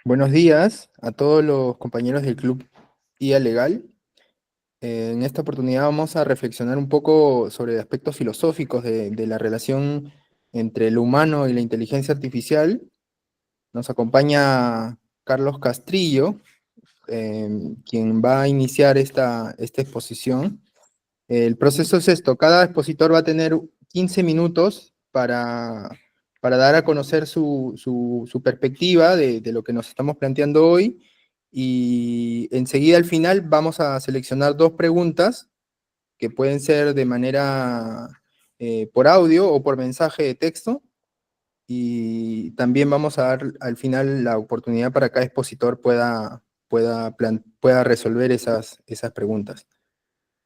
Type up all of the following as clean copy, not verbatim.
Buenos días a todos los compañeros del Club IA Legal. En esta oportunidad vamos a reflexionar un poco sobre aspectos filosóficos de la relación entre el humano y la inteligencia artificial. Nos acompaña Carlos Castrillo, quien va a iniciar esta exposición. El proceso es esto: cada expositor va a tener 15 minutos para dar a conocer su perspectiva de lo que nos estamos planteando hoy, y enseguida al final vamos a seleccionar dos preguntas que pueden ser de manera por audio o por mensaje de texto, y también vamos a dar al final la oportunidad para que cada expositor pueda resolver esas preguntas.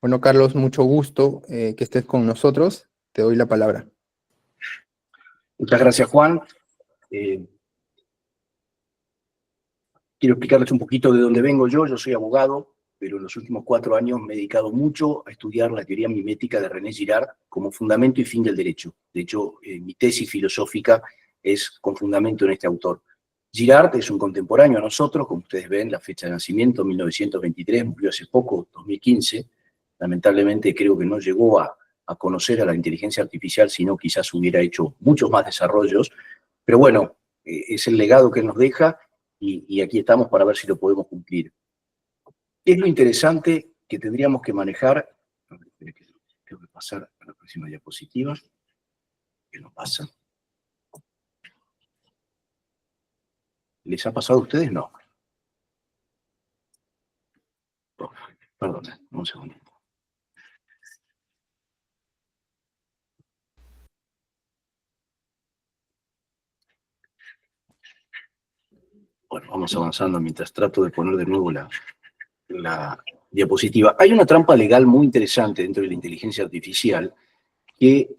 Bueno, Carlos, mucho gusto que estés con nosotros. Te doy la palabra. Muchas gracias, Juan. Quiero explicarles un poquito de dónde vengo yo. Yo soy abogado, pero en los últimos 4 años me he dedicado mucho a estudiar la teoría mimética de René Girard como fundamento y fin del derecho. De hecho, mi tesis filosófica es con fundamento en este autor. Girard es un contemporáneo a nosotros, como ustedes ven, la fecha de nacimiento, 1923, murió hace poco, 2015. Lamentablemente creo que no llegó a conocer a la inteligencia artificial, sino quizás hubiera hecho muchos más desarrollos. Pero bueno, es el legado que él nos deja y aquí estamos para ver si lo podemos cumplir. ¿Qué es lo interesante que tendríamos que manejar? A ver, tengo que pasar a la próxima diapositiva. ¿Qué nos pasa? ¿Les ha pasado a ustedes? No. Oh, perdón, un segundito. Bueno, vamos avanzando mientras trato de poner de nuevo la diapositiva. Hay una trampa legal muy interesante dentro de la inteligencia artificial que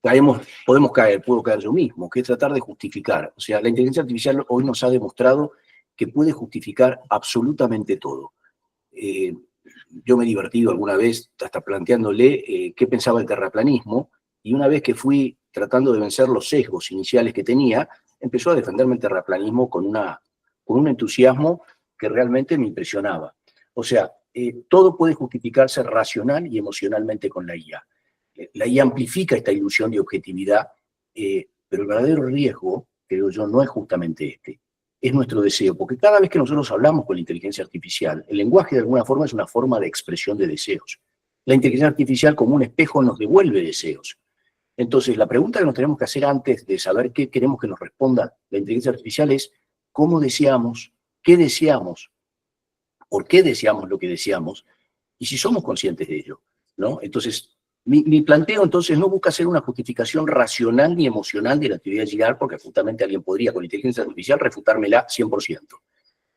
podemos caer, puedo caer yo mismo, que es tratar de justificar. O sea, la inteligencia artificial hoy nos ha demostrado que puede justificar absolutamente todo. Yo me he divertido alguna vez hasta planteándole qué pensaba el terraplanismo, y una vez que fui tratando de vencer los sesgos iniciales que tenía, empezó a defenderme el terraplanismo con un entusiasmo que realmente me impresionaba. O sea, todo puede justificarse racional y emocionalmente con la IA. La IA amplifica esta ilusión de objetividad, pero el verdadero riesgo, creo yo, no es justamente este. Es nuestro deseo, porque cada vez que nosotros hablamos con la inteligencia artificial, el lenguaje de alguna forma es una forma de expresión de deseos. La inteligencia artificial como un espejo nos devuelve deseos. Entonces, la pregunta que nos tenemos que hacer antes de saber qué queremos que nos responda la inteligencia artificial es cómo deseamos, qué deseamos, por qué deseamos lo que deseamos, y si somos conscientes de ello, ¿no? Entonces, mi planteo entonces no busca ser una justificación racional ni emocional de la teoría de Girard, porque justamente alguien podría con inteligencia artificial refutármela 100%.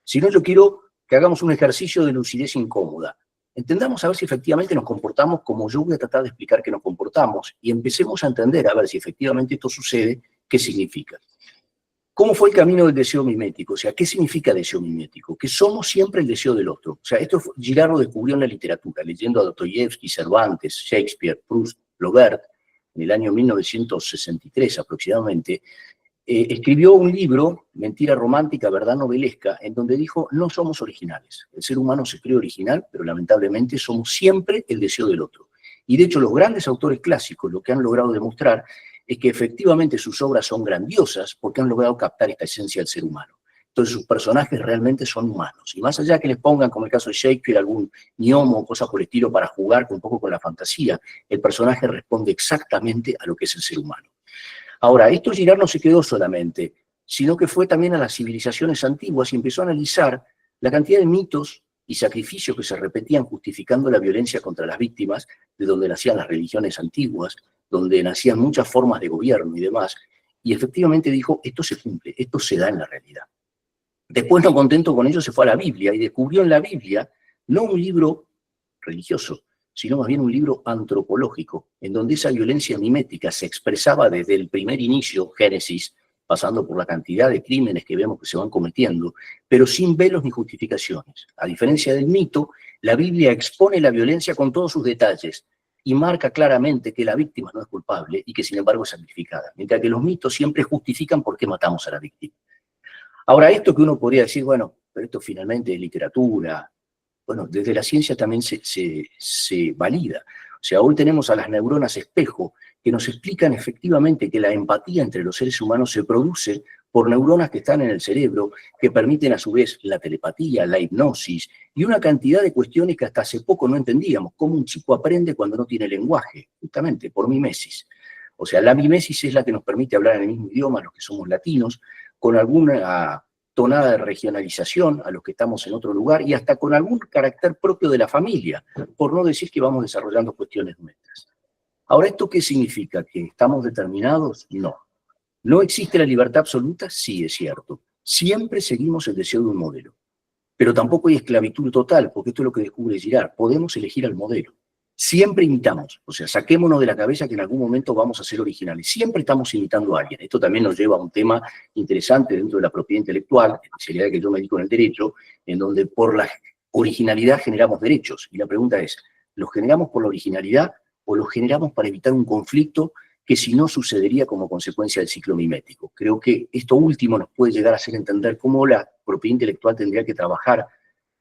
Sino yo quiero que hagamos un ejercicio de lucidez incómoda. Entendamos a ver si efectivamente nos comportamos como yo voy a tratar de explicar que nos comportamos, y empecemos a entender a ver si efectivamente esto sucede, qué significa. ¿Cómo fue el camino del deseo mimético? O sea, ¿qué significa deseo mimético? Que somos siempre el deseo del otro. O sea, esto Girard lo descubrió en la literatura, leyendo a Dostoyevsky, Cervantes, Shakespeare, Proust, Flaubert, en el año 1963 aproximadamente. Escribió un libro, Mentira romántica, verdad novelesca, en donde dijo, no somos originales. El ser humano se cree original, pero lamentablemente somos siempre el deseo del otro. Y de hecho, los grandes autores clásicos lo que han logrado demostrar es que efectivamente sus obras son grandiosas porque han logrado captar esta esencia del ser humano. Entonces sus personajes realmente son humanos. Y más allá que les pongan, como el caso de Shakespeare, algún gnomo o cosas por el estilo para jugar un poco con la fantasía, el personaje responde exactamente a lo que es el ser humano. Ahora, esto Girard no se quedó solamente, sino que fue también a las civilizaciones antiguas y empezó a analizar la cantidad de mitos y sacrificios que se repetían justificando la violencia contra las víctimas, de donde nacían las religiones antiguas, donde nacían muchas formas de gobierno y demás, y efectivamente dijo, esto se cumple, esto se da en la realidad. Después, no contento con ello, se fue a la Biblia y descubrió en la Biblia no un libro religioso, sino más bien un libro antropológico, en donde esa violencia mimética se expresaba desde el primer inicio, Génesis, pasando por la cantidad de crímenes que vemos que se van cometiendo, pero sin velos ni justificaciones. A diferencia del mito, la Biblia expone la violencia con todos sus detalles y marca claramente que la víctima no es culpable y que sin embargo es sacrificada, mientras que los mitos siempre justifican por qué matamos a la víctima. Ahora, esto que uno podría decir, bueno, pero esto finalmente es literatura. Bueno, desde la ciencia también se valida. O sea, hoy tenemos a las neuronas espejo que nos explican efectivamente que la empatía entre los seres humanos se produce por neuronas que están en el cerebro, que permiten a su vez la telepatía, la hipnosis y una cantidad de cuestiones que hasta hace poco no entendíamos. Cómo un chico aprende cuando no tiene lenguaje, justamente por mimesis. O sea, la mimesis es la que nos permite hablar en el mismo idioma, los que somos latinos, con alguna tonada de regionalización a los que estamos en otro lugar y hasta con algún carácter propio de la familia, por no decir que vamos desarrollando cuestiones nuestras. Ahora, ¿esto qué significa? ¿Que estamos determinados? No. ¿No existe la libertad absoluta? Sí, es cierto. Siempre seguimos el deseo de un modelo. Pero tampoco hay esclavitud total, porque esto es lo que descubre Girard. Podemos elegir al modelo. Siempre imitamos, o sea, saquémonos de la cabeza que en algún momento vamos a ser originales. Siempre estamos imitando a alguien. Esto también nos lleva a un tema interesante dentro de la propiedad intelectual, especialidad que yo me dedico en el derecho, en donde por la originalidad generamos derechos. Y la pregunta es, ¿los generamos por la originalidad o los generamos para evitar un conflicto que si no sucedería como consecuencia del ciclo mimético? Creo que esto último nos puede llegar a hacer entender cómo la propiedad intelectual tendría que trabajar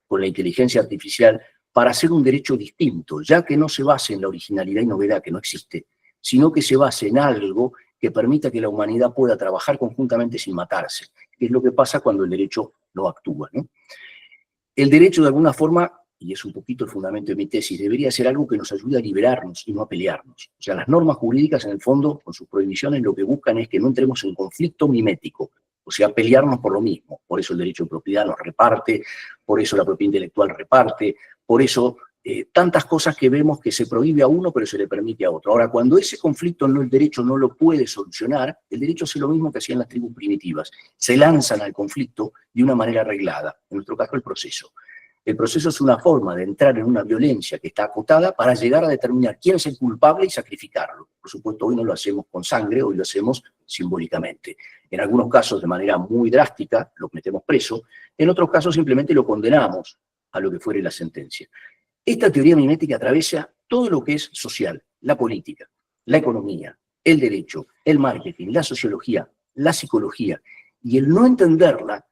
con la inteligencia artificial para hacer un derecho distinto, ya que no se base en la originalidad y novedad, que no existe, sino que se base en algo que permita que la humanidad pueda trabajar conjuntamente sin matarse, que es lo que pasa cuando el derecho no actúa, ¿no? El derecho, de alguna forma, y es un poquito el fundamento de mi tesis, debería ser algo que nos ayude a liberarnos y no a pelearnos. O sea, las normas jurídicas, en el fondo, con sus prohibiciones, lo que buscan es que no entremos en conflicto mimético, o sea, pelearnos por lo mismo. Por eso el derecho de propiedad nos reparte, por eso la propiedad intelectual reparte, por eso tantas cosas que vemos que se prohíbe a uno pero se le permite a otro. Ahora, cuando ese conflicto el derecho no lo puede solucionar, el derecho hace lo mismo que hacían las tribus primitivas. Se lanzan al conflicto de una manera arreglada, en nuestro caso el proceso. El proceso es una forma de entrar en una violencia que está acotada para llegar a determinar quién es el culpable y sacrificarlo. Por supuesto, hoy no lo hacemos con sangre, hoy lo hacemos simbólicamente. En algunos casos, de manera muy drástica, lo metemos preso. En otros casos, simplemente lo condenamos a lo que fuere la sentencia. Esta teoría mimética atraviesa todo lo que es social, la política, la economía, el derecho, el marketing, la sociología, la psicología. Y el no entenderla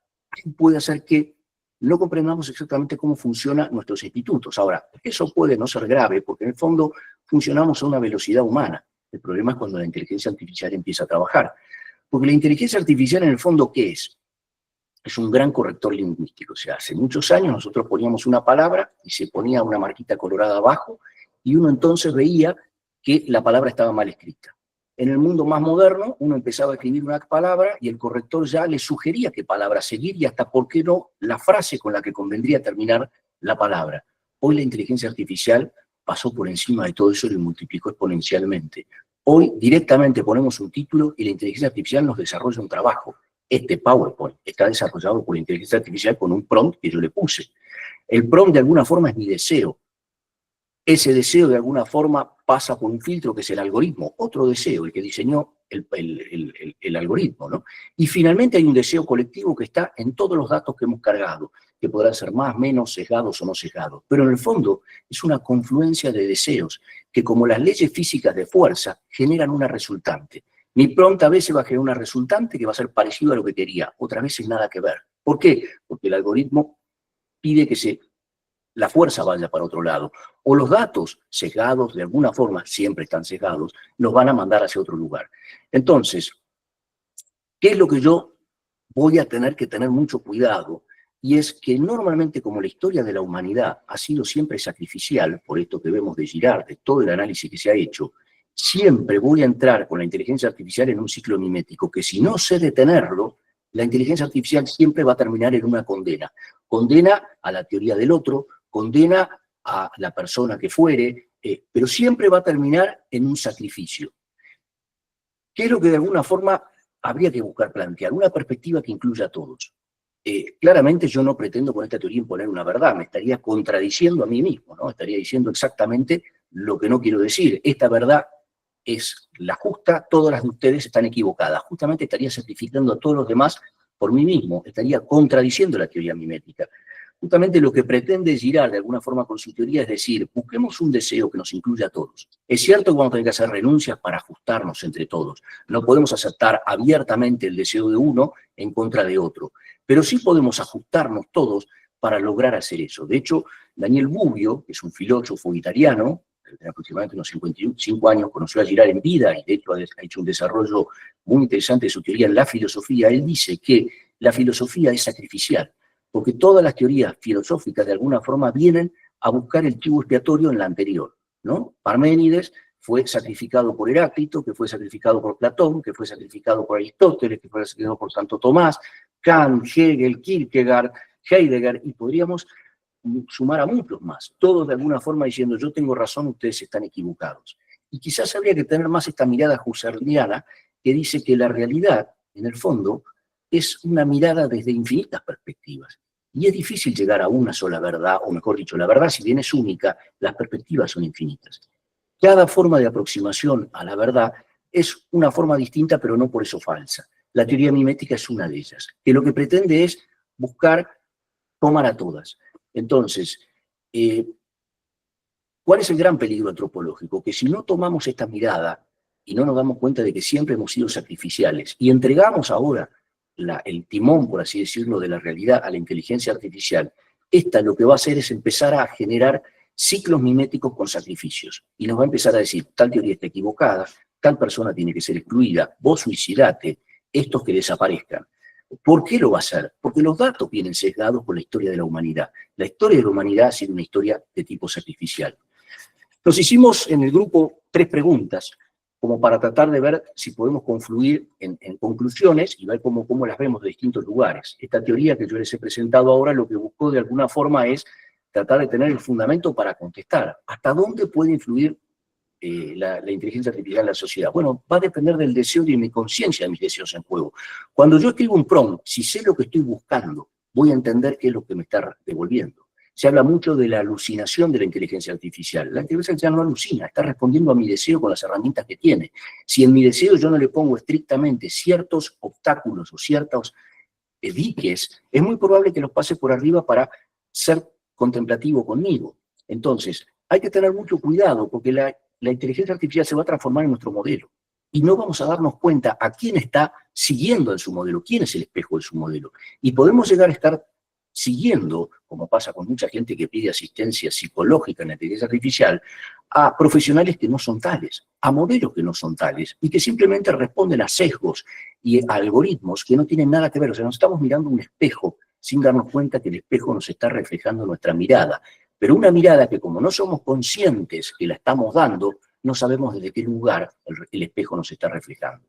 puede hacer que no comprendamos exactamente cómo funcionan nuestros institutos. Ahora, eso puede no ser grave, porque en el fondo funcionamos a una velocidad humana. El problema es cuando la inteligencia artificial empieza a trabajar. Porque la inteligencia artificial, en el fondo, ¿qué es? Es un gran corrector lingüístico. O sea, hace muchos años nosotros poníamos una palabra y se ponía una marquita colorada abajo, y uno entonces veía que la palabra estaba mal escrita. En el mundo más moderno, uno empezaba a escribir una palabra y el corrector ya le sugería qué palabra seguir y hasta, ¿por qué no?, la frase con la que convendría terminar la palabra. Hoy la inteligencia artificial pasó por encima de todo eso y lo multiplicó exponencialmente. Hoy directamente ponemos un título y la inteligencia artificial nos desarrolla un trabajo. Este PowerPoint está desarrollado por la inteligencia artificial con un prompt que yo le puse. El prompt de alguna forma es mi deseo. Ese deseo de alguna forma pasa por un filtro que es el algoritmo, otro deseo, el que diseñó el algoritmo, ¿no? Y finalmente hay un deseo colectivo que está en todos los datos que hemos cargado, que podrán ser más, menos, sesgados o no sesgados. Pero en el fondo es una confluencia de deseos que, como las leyes físicas de fuerza, generan una resultante. Mi prompt a veces va a generar una resultante que va a ser parecido a lo que quería, otras veces nada que ver. ¿Por qué? Porque el algoritmo pide que la fuerza vaya para otro lado, o los datos sesgados, de alguna forma, siempre están sesgados, nos van a mandar hacia otro lugar. Entonces, ¿qué es lo que yo voy a tener que tener mucho cuidado? Y es que normalmente, como la historia de la humanidad ha sido siempre sacrificial, por esto que vemos de Girard, de todo el análisis que se ha hecho, siempre voy a entrar con la inteligencia artificial en un ciclo mimético, que si no sé detenerlo, la inteligencia artificial siempre va a terminar en una condena. Condena a la teoría del otro, condena a la persona que fuere, pero siempre va a terminar en un sacrificio. ¿Qué es lo que de alguna forma habría que buscar plantear? Una perspectiva que incluya a todos. Claramente yo no pretendo con esta teoría imponer una verdad, me estaría contradiciendo a mí mismo, ¿no? Estaría diciendo exactamente lo que no quiero decir. Esta verdad es la justa, todas las de ustedes están equivocadas. Justamente estaría certificando a todos los demás por mí mismo, estaría contradiciendo la teoría mimética. Justamente lo que pretende Girard de alguna forma con su teoría es decir, busquemos un deseo que nos incluya a todos. Es cierto que vamos a tener que hacer renuncias para ajustarnos entre todos. No podemos aceptar abiertamente el deseo de uno en contra de otro. pero sí podemos ajustarnos todos para lograr hacer eso. De hecho, Daniel Bobbio, que es un filósofo italiano, de aproximadamente unos 55 años, conoció a Girard en vida y de hecho ha hecho un desarrollo muy interesante de su teoría en la filosofía. Él dice que la filosofía es sacrificial, porque todas las teorías filosóficas de alguna forma vienen a buscar el chivo expiatorio en la anterior, ¿no? Parménides fue sacrificado por Heráclito, que fue sacrificado por Platón, que fue sacrificado por Aristóteles, que fue sacrificado por Santo Tomás, Kant, Hegel, Kierkegaard, Heidegger, y podríamos sumar a muchos más, todos de alguna forma diciendo yo tengo razón, ustedes están equivocados. Y quizás habría que tener más esta mirada husserliana que dice que la realidad, en el fondo, es una mirada desde infinitas perspectivas. Y es difícil llegar a una sola verdad, o mejor dicho, la verdad si bien es única, las perspectivas son infinitas. Cada forma de aproximación a la verdad es una forma distinta, pero no por eso falsa. La teoría mimética es una de ellas, que lo que pretende es buscar tomar a todas. Entonces, ¿cuál es el gran peligro antropológico? Que si no tomamos esta mirada y no nos damos cuenta de que siempre hemos sido sacrificiales y entregamos ahora el timón, por así decirlo, de la realidad a la inteligencia artificial, esta lo que va a hacer es empezar a generar ciclos miméticos con sacrificios. Y nos va a empezar a decir, tal teoría está equivocada, tal persona tiene que ser excluida, vos suicidate, estos que desaparezcan. ¿Por qué lo va a hacer? Porque los datos vienen sesgados con la historia de la humanidad. La historia de la humanidad ha sido una historia de tipo sacrificial. Nos hicimos en el grupo 3 preguntas, como para tratar de ver si podemos confluir en conclusiones y ver cómo las vemos de distintos lugares. Esta teoría que yo les he presentado ahora lo que buscó de alguna forma es tratar de tener el fundamento para contestar. ¿Hasta dónde puede influir la inteligencia artificial en la sociedad? Bueno, va a depender del deseo y de mi conciencia de mis deseos en juego. Cuando yo escribo un prompt, si sé lo que estoy buscando, voy a entender qué es lo que me está devolviendo. Se habla mucho de la alucinación de la inteligencia artificial. La inteligencia artificial no alucina, está respondiendo a mi deseo con las herramientas que tiene. Si en mi deseo yo no le pongo estrictamente ciertos obstáculos o ciertos diques, es muy probable que los pase por arriba para ser contemplativo conmigo. Entonces, hay que tener mucho cuidado porque la inteligencia artificial se va a transformar en nuestro modelo y no vamos a darnos cuenta a quién está siguiendo en su modelo, quién es el espejo de su modelo. Y podemos llegar a estar siguiendo, como pasa con mucha gente que pide asistencia psicológica en la inteligencia artificial, a profesionales que no son tales, a modelos que no son tales y que simplemente responden a sesgos y a algoritmos que no tienen nada que ver. O sea, nos estamos mirando un espejo sin darnos cuenta que el espejo nos está reflejando nuestra mirada. Pero una mirada que como no somos conscientes que la estamos dando, no sabemos desde qué lugar el espejo nos está reflejando.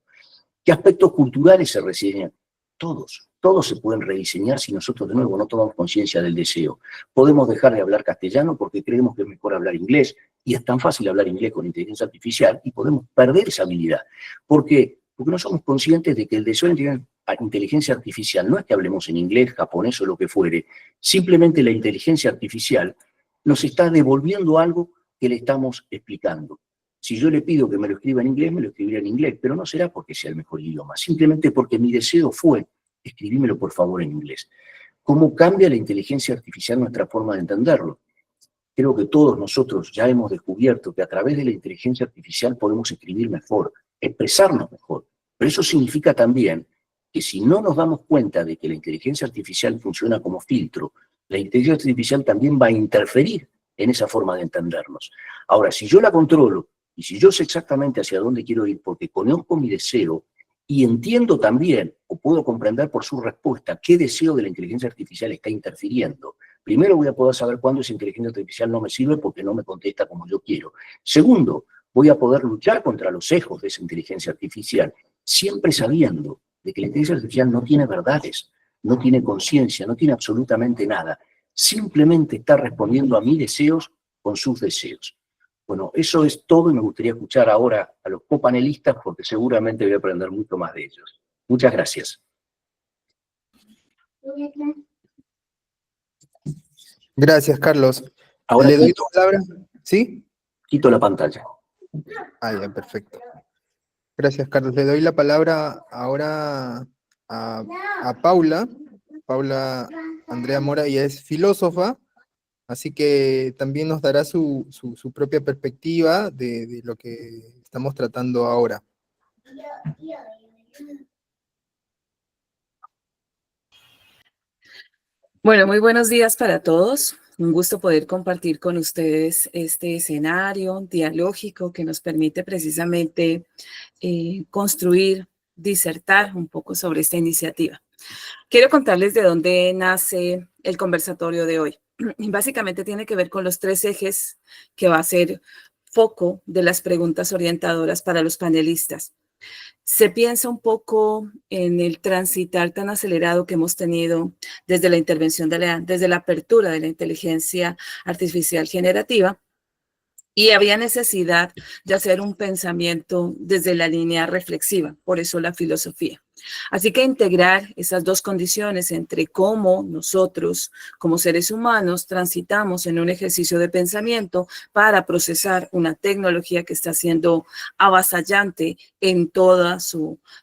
¿Qué aspectos culturales se rediseñan? Todos se pueden rediseñar si nosotros de nuevo no tomamos conciencia del deseo. Podemos dejar de hablar castellano porque creemos que es mejor hablar inglés, y es tan fácil hablar inglés con inteligencia artificial, y podemos perder esa habilidad. ¿Por qué? Porque no somos conscientes de que el deseo de inteligencia artificial no es que hablemos en inglés, japonés o lo que fuere, simplemente la inteligencia artificial nos está devolviendo algo que le estamos explicando. Si yo le pido que me lo escriba en inglés, me lo escribirá en inglés, pero no será porque sea el mejor idioma, simplemente porque mi deseo fue, escribímelo por favor en inglés. ¿Cómo cambia la inteligencia artificial nuestra forma de entenderlo? Creo que todos nosotros ya hemos descubierto que a través de la inteligencia artificial podemos escribir mejor, expresarnos mejor. Pero eso significa también que si no nos damos cuenta de que la inteligencia artificial funciona como filtro, la inteligencia artificial también va a interferir en esa forma de entendernos. Ahora, si yo la controlo y si yo sé exactamente hacia dónde quiero ir porque conozco mi deseo y entiendo también, o puedo comprender por su respuesta, qué deseo de la inteligencia artificial está interfiriendo, primero voy a poder saber cuándo esa inteligencia artificial no me sirve porque no me contesta como yo quiero. Segundo, voy a poder luchar contra los sesgos de esa inteligencia artificial, siempre sabiendo de que la inteligencia artificial no tiene verdades, no tiene conciencia, no tiene absolutamente nada. Simplemente está respondiendo a mis deseos con sus deseos. Bueno, eso es todo y me gustaría escuchar ahora a los copanelistas porque seguramente voy a aprender mucho más de ellos. Muchas gracias. Gracias, Carlos. Ahora Le doy tu palabra. ¿Sí? quito la pantalla. Ah, ya, perfecto. Gracias, Carlos. Le doy la palabra ahora a Paula. Paula Andrea Mora, ella es filósofa, así que también nos dará su propia perspectiva de lo que estamos tratando ahora. Bueno, muy buenos días para todos. Un gusto poder compartir con ustedes este escenario dialógico que nos permite precisamente construir, disertar un poco sobre esta iniciativa. Quiero contarles de dónde nace el conversatorio de hoy. Básicamente tiene que ver con los 3 ejes que va a ser foco de las preguntas orientadoras para los panelistas. Se piensa un poco en el transitar tan acelerado que hemos tenido desde la intervención desde la apertura de la inteligencia artificial generativa, y había necesidad de hacer un pensamiento desde la línea reflexiva, por eso la filosofía. Así que integrar esas dos condiciones entre cómo nosotros, como seres humanos, transitamos en un ejercicio de pensamiento para procesar una tecnología que está siendo avasallante en todas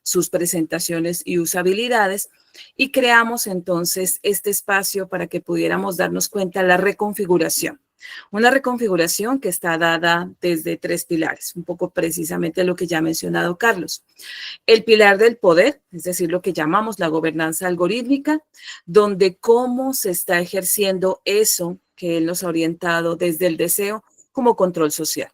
sus presentaciones y usabilidades, y creamos entonces este espacio para que pudiéramos darnos cuenta de la reconfiguración. Una reconfiguración que está dada desde 3 pilares, un poco precisamente lo que ya ha mencionado Carlos. El pilar del poder, es decir, lo que llamamos la gobernanza algorítmica, donde cómo se está ejerciendo eso que él nos ha orientado desde el deseo como control social.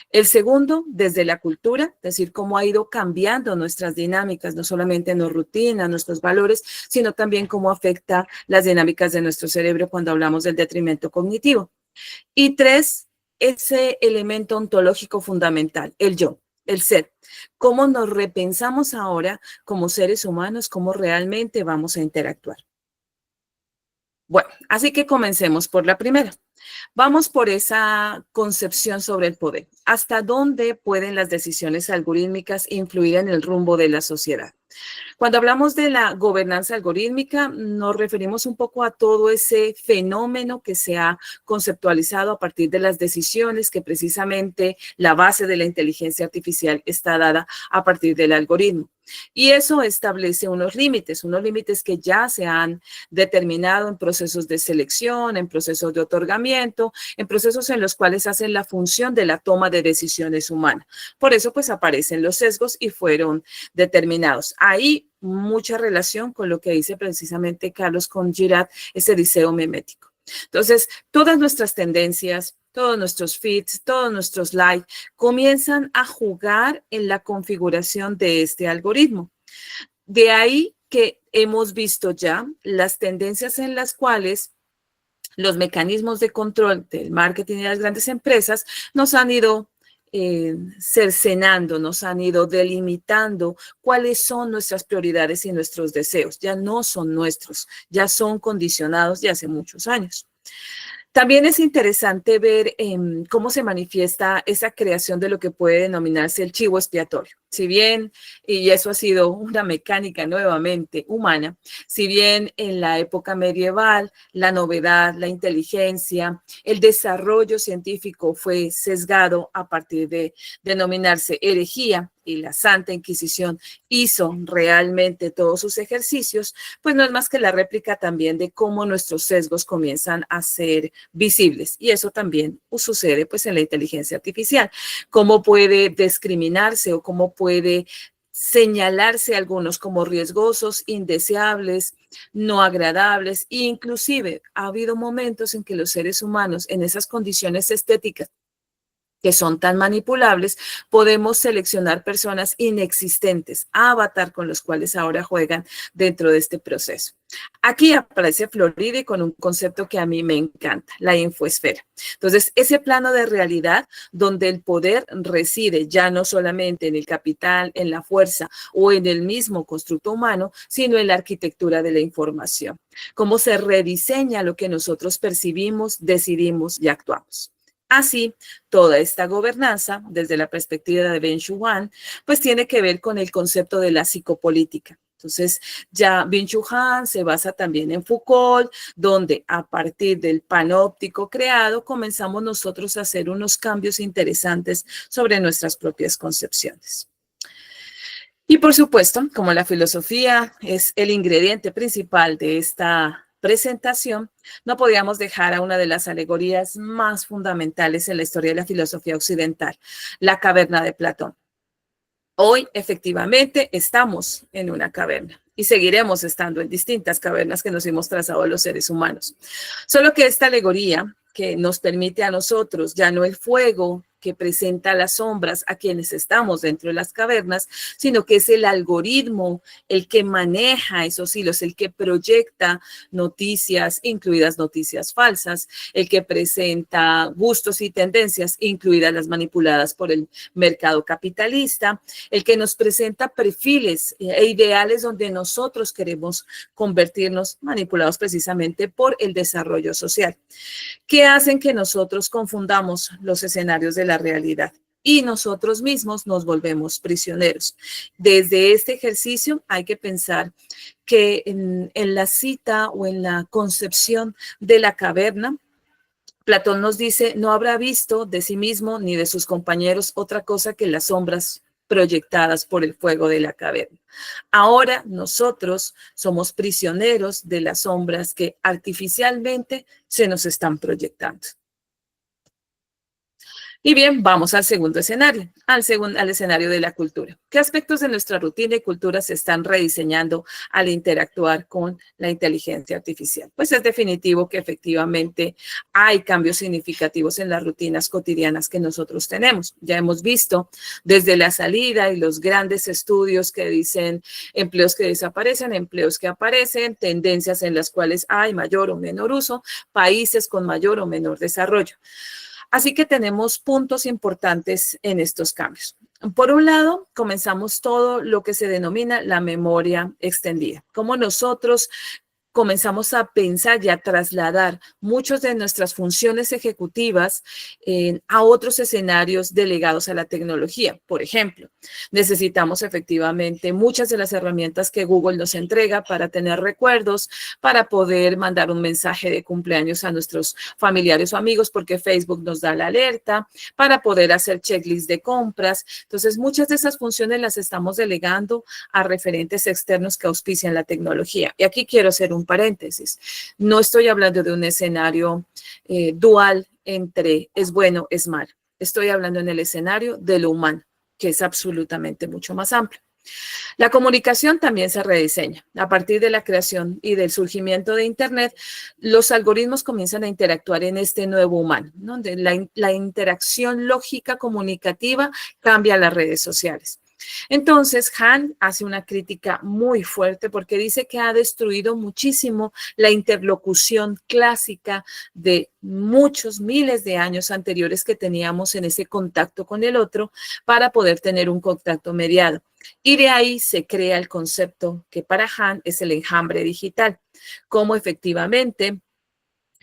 El segundo, desde la cultura, es decir, cómo ha ido cambiando nuestras dinámicas, no solamente en nuestra rutina, nuestros valores, sino también cómo afecta las dinámicas de nuestro cerebro cuando hablamos del detrimento cognitivo. Y 3, ese elemento ontológico fundamental, el yo, el ser. ¿Cómo nos repensamos ahora como seres humanos? ¿Cómo realmente vamos a interactuar? Bueno, así que comencemos por la primera. Vamos por esa concepción sobre el poder. ¿Hasta dónde pueden las decisiones algorítmicas influir en el rumbo de la sociedad? Cuando hablamos de la gobernanza algorítmica, nos referimos un poco a todo ese fenómeno que se ha conceptualizado a partir de las decisiones que precisamente la base de la inteligencia artificial está dada a partir del algoritmo. Y eso establece unos límites que ya se han determinado en procesos de selección, en procesos de otorgamiento, en procesos en los cuales hacen la función de la toma de decisiones humana. Por eso, pues, aparecen los sesgos y fueron determinados. Hay mucha relación con lo que dice precisamente Carlos con Girard, ese deseo mimético. Entonces, todas nuestras tendencias, todos nuestros feeds, todos nuestros likes comienzan a jugar en la configuración de este algoritmo. De ahí que hemos visto ya las tendencias en las cuales los mecanismos de control del marketing y las grandes empresas nos han ido cercenando, nos han ido delimitando cuáles son nuestras prioridades y nuestros deseos. Ya no son nuestros, ya son condicionados de hace muchos años. También es interesante ver cómo se manifiesta esa creación de lo que puede denominarse el chivo expiatorio. Si bien, y eso ha sido una mecánica nuevamente humana, si bien en la época medieval la novedad, la inteligencia, el desarrollo científico fue sesgado a partir de denominarse herejía, y la Santa Inquisición hizo realmente todos sus ejercicios, pues no es más que la réplica también de cómo nuestros sesgos comienzan a ser visibles. Y eso también sucede pues en la inteligencia artificial. Cómo puede discriminarse o cómo puede señalarse algunos como riesgosos, indeseables, no agradables, e inclusive ha habido momentos en que los seres humanos en esas condiciones estéticas que son tan manipulables, podemos seleccionar personas inexistentes, avatar con los cuales ahora juegan dentro de este proceso. Aquí aparece Floride con un concepto que a mí me encanta, la infoesfera. Entonces, ese plano de realidad donde el poder reside ya no solamente en el capital, en la fuerza o en el mismo constructo humano, sino en la arquitectura de la información. Cómo se rediseña lo que nosotros percibimos, decidimos y actuamos. Así, toda esta gobernanza, desde la perspectiva de Byung-Chul Han, pues tiene que ver con el concepto de la psicopolítica. Entonces, ya Byung-Chul Han se basa también en Foucault, donde a partir del panóptico creado comenzamos nosotros a hacer unos cambios interesantes sobre nuestras propias concepciones. Y por supuesto, como la filosofía es el ingrediente principal de esta presentación, no podíamos dejar a una de las alegorías más fundamentales en la historia de la filosofía occidental, la caverna de Platón. Hoy, efectivamente, estamos en una caverna y seguiremos estando en distintas cavernas que nos hemos trazado los seres humanos. Solo que esta alegoría que nos permite a nosotros, ya no el fuego que presenta las sombras a quienes estamos dentro de las cavernas, sino que es el algoritmo el que maneja esos hilos, el que proyecta noticias, incluidas noticias falsas, el que presenta gustos y tendencias, incluidas las manipuladas por el mercado capitalista, el que nos presenta perfiles e ideales donde nosotros queremos convertirnos, manipulados precisamente por el desarrollo social, que hacen que nosotros confundamos los escenarios de la realidad y nosotros mismos nos volvemos prisioneros. Desde este ejercicio hay que pensar que en la cita o en la concepción de la caverna, Platón nos dice, no habrá visto de sí mismo ni de sus compañeros otra cosa que las sombras proyectadas por el fuego de la caverna. Ahora nosotros somos prisioneros de las sombras que artificialmente se nos están proyectando. Y bien, vamos al segundo escenario, al escenario de la cultura. ¿Qué aspectos de nuestra rutina y cultura se están rediseñando al interactuar con la inteligencia artificial? Pues es definitivo que efectivamente hay cambios significativos en las rutinas cotidianas que nosotros tenemos. Ya hemos visto desde la salida y los grandes estudios que dicen empleos que desaparecen, empleos que aparecen, tendencias en las cuales hay mayor o menor uso, países con mayor o menor desarrollo. Así que tenemos puntos importantes en estos cambios. Por un lado, comenzamos todo lo que se denomina la memoria extendida. Cómo nosotros comenzamos a pensar y a trasladar muchas de nuestras funciones ejecutivas a otros escenarios delegados a la tecnología. Por ejemplo, necesitamos efectivamente muchas de las herramientas que Google nos entrega para tener recuerdos, para poder mandar un mensaje de cumpleaños a nuestros familiares o amigos, porque Facebook nos da la alerta, para poder hacer checklist de compras. Entonces, muchas de esas funciones las estamos delegando a referentes externos que auspician la tecnología. Y aquí quiero hacer un paréntesis. No estoy hablando de un escenario dual entre es bueno, es malo. Estoy hablando en el escenario de lo humano, que es absolutamente mucho más amplio. La comunicación también se rediseña. A partir de la creación y del surgimiento de Internet, los algoritmos comienzan a interactuar en este nuevo humano, ¿no? La interacción lógica comunicativa cambia las redes sociales. Entonces, Han hace una crítica muy fuerte porque dice que ha destruido muchísimo la interlocución clásica de muchos miles de años anteriores que teníamos en ese contacto con el otro para poder tener un contacto mediado. Y de ahí se crea el concepto que para Han es el enjambre digital, cómo efectivamente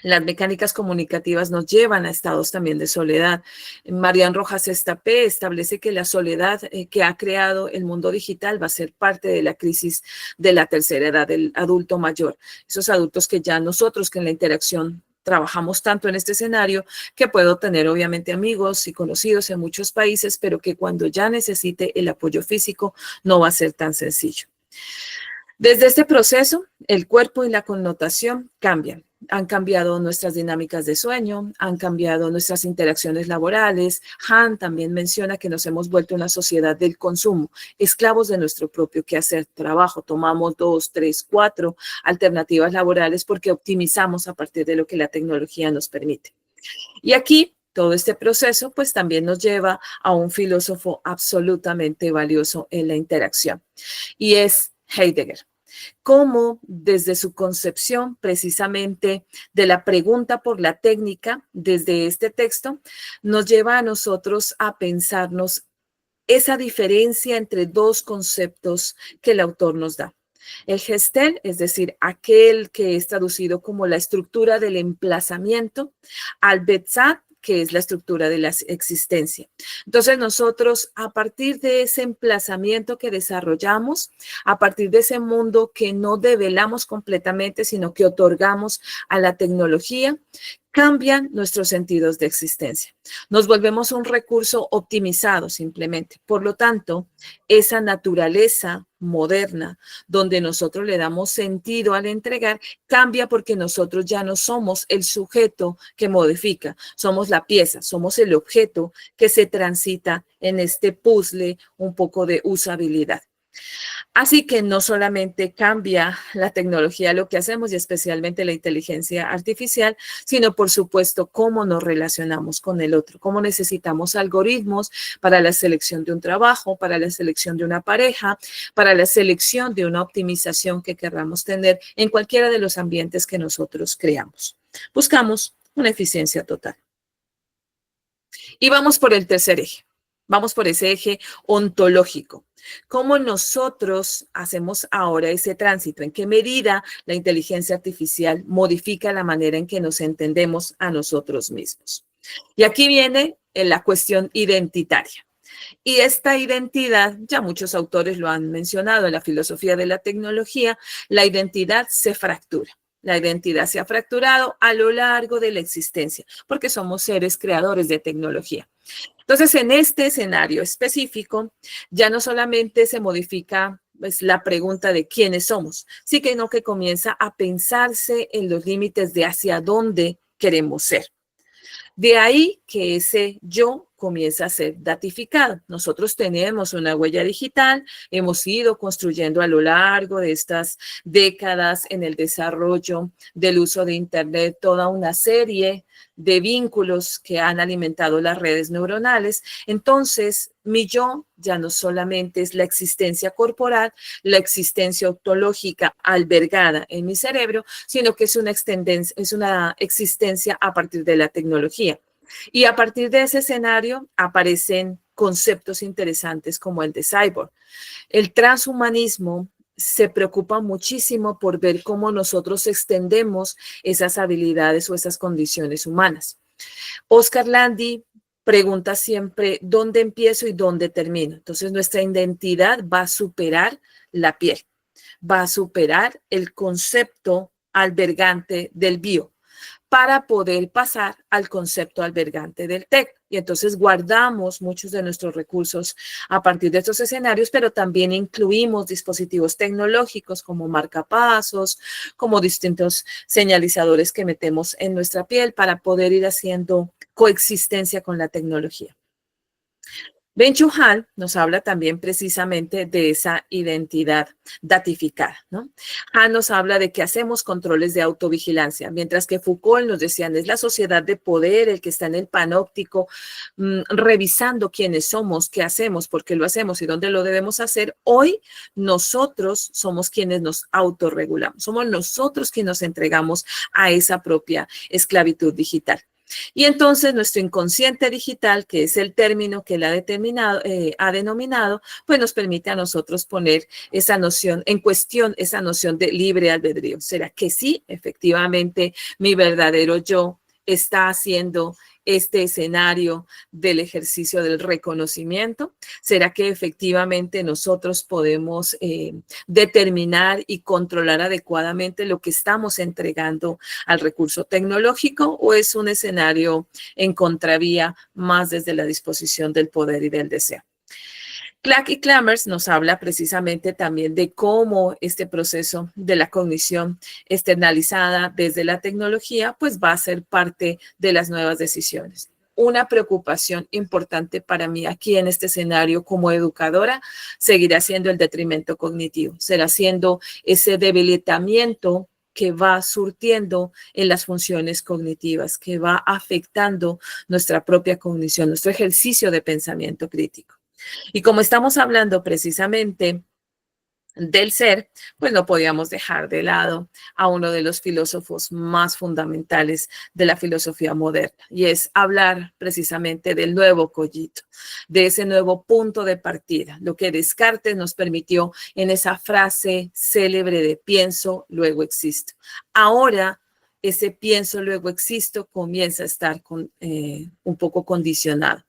las mecánicas comunicativas nos llevan a estados también de soledad. Marian Rojas Estapé establece que la soledad que ha creado el mundo digital va a ser parte de la crisis de la tercera edad, del adulto mayor. Esos adultos que ya nosotros, que en la interacción trabajamos tanto en este escenario, que puedo tener obviamente amigos y conocidos en muchos países, pero que cuando ya necesite el apoyo físico no va a ser tan sencillo. Desde este proceso, el cuerpo y la connotación cambian. Han cambiado nuestras dinámicas de sueño, han cambiado nuestras interacciones laborales. Han también menciona que nos hemos vuelto una sociedad del consumo, esclavos de nuestro propio quehacer, trabajo. Tomamos 2, 3, 4 alternativas laborales porque optimizamos a partir de lo que la tecnología nos permite. Y aquí todo este proceso pues también nos lleva a un filósofo absolutamente valioso en la interacción y es Heidegger. Cómo desde su concepción precisamente de la pregunta por la técnica, desde este texto, nos lleva a nosotros a pensarnos esa diferencia entre dos conceptos que el autor nos da. El Gestel, es decir, aquel que es traducido como la estructura del emplazamiento, al Betzat, que es la estructura de la existencia. Entonces nosotros, a partir de ese emplazamiento que desarrollamos, a partir de ese mundo que no develamos completamente, sino que otorgamos a la tecnología, cambian nuestros sentidos de existencia. Nos volvemos un recurso optimizado simplemente. Por lo tanto, esa naturaleza moderna, donde nosotros le damos sentido al entregar, cambia porque nosotros ya no somos el sujeto que modifica, somos la pieza, somos el objeto que se transita en este puzzle un poco de usabilidad. Así que no solamente cambia la tecnología lo que hacemos y especialmente la inteligencia artificial, sino por supuesto cómo nos relacionamos con el otro, cómo necesitamos algoritmos para la selección de un trabajo, para la selección de una pareja, para la selección de una optimización que querramos tener en cualquiera de los ambientes que nosotros creamos. Buscamos una eficiencia total. Y vamos por el tercer eje. Vamos por ese eje ontológico. ¿Cómo nosotros hacemos ahora ese tránsito? ¿En qué medida la inteligencia artificial modifica la manera en que nos entendemos a nosotros mismos? Y aquí viene la cuestión identitaria. Y esta identidad, ya muchos autores lo han mencionado en la filosofía de la tecnología, la identidad se fractura. La identidad se ha fracturado a lo largo de la existencia, porque somos seres creadores de tecnología. Entonces, en este escenario específico, ya no solamente se modifica pues, la pregunta de quiénes somos, sino que comienza a pensarse en los límites de hacia dónde queremos ser. De ahí que ese yo comienza a ser datificado. Nosotros tenemos una huella digital, hemos ido construyendo a lo largo de estas décadas en el desarrollo del uso de Internet toda una serie de vínculos que han alimentado las redes neuronales. Entonces, mi yo ya no solamente es la existencia corporal, la existencia ontológica albergada en mi cerebro, sino que es una existencia a partir de la tecnología. Y a partir de ese escenario aparecen conceptos interesantes como el de cyborg. El transhumanismo se preocupa muchísimo por ver cómo nosotros extendemos esas habilidades o esas condiciones humanas. Oscar Landi pregunta siempre dónde empiezo y dónde termino. Entonces nuestra identidad va a superar la piel, va a superar el concepto albergante del bio, para poder pasar al concepto albergante del TEC. Y entonces guardamos muchos de nuestros recursos a partir de estos escenarios, pero también incluimos dispositivos tecnológicos como marcapasos, como distintos señalizadores que metemos en nuestra piel para poder ir haciendo coexistencia con la tecnología. Ben-Chul Han nos habla también precisamente de esa identidad datificada, ¿no? Han nos habla de que hacemos controles de autovigilancia, mientras que Foucault nos decían, es la sociedad de poder el que está en el panóptico revisando quiénes somos, qué hacemos, por qué lo hacemos y dónde lo debemos hacer. Hoy nosotros somos quienes nos autorregulamos, somos nosotros quienes nos entregamos a esa propia esclavitud digital. Y entonces nuestro inconsciente digital, que es el término que él ha denominado, pues nos permite a nosotros poner esa noción en cuestión, esa noción de libre albedrío. ¿Será que sí, efectivamente, mi verdadero yo está haciendo este escenario del ejercicio del reconocimiento? ¿Será que efectivamente nosotros podemos determinar y controlar adecuadamente lo que estamos entregando al recurso tecnológico, o es un escenario en contravía más desde la disposición del poder y del deseo? Clark y Klamers nos habla precisamente también de cómo este proceso de la cognición externalizada desde la tecnología pues va a ser parte de las nuevas decisiones. Una preocupación importante para mí aquí en este escenario como educadora seguirá siendo el detrimento cognitivo, será siendo ese debilitamiento que va surtiendo en las funciones cognitivas, que va afectando nuestra propia cognición, nuestro ejercicio de pensamiento crítico. Y como estamos hablando precisamente del ser, pues no podíamos dejar de lado a uno de los filósofos más fundamentales de la filosofía moderna, y es hablar precisamente del nuevo cogito, de ese nuevo punto de partida, lo que Descartes nos permitió en esa frase célebre de pienso, luego existo. Ahora, ese pienso, luego existo comienza a estar un poco condicionado,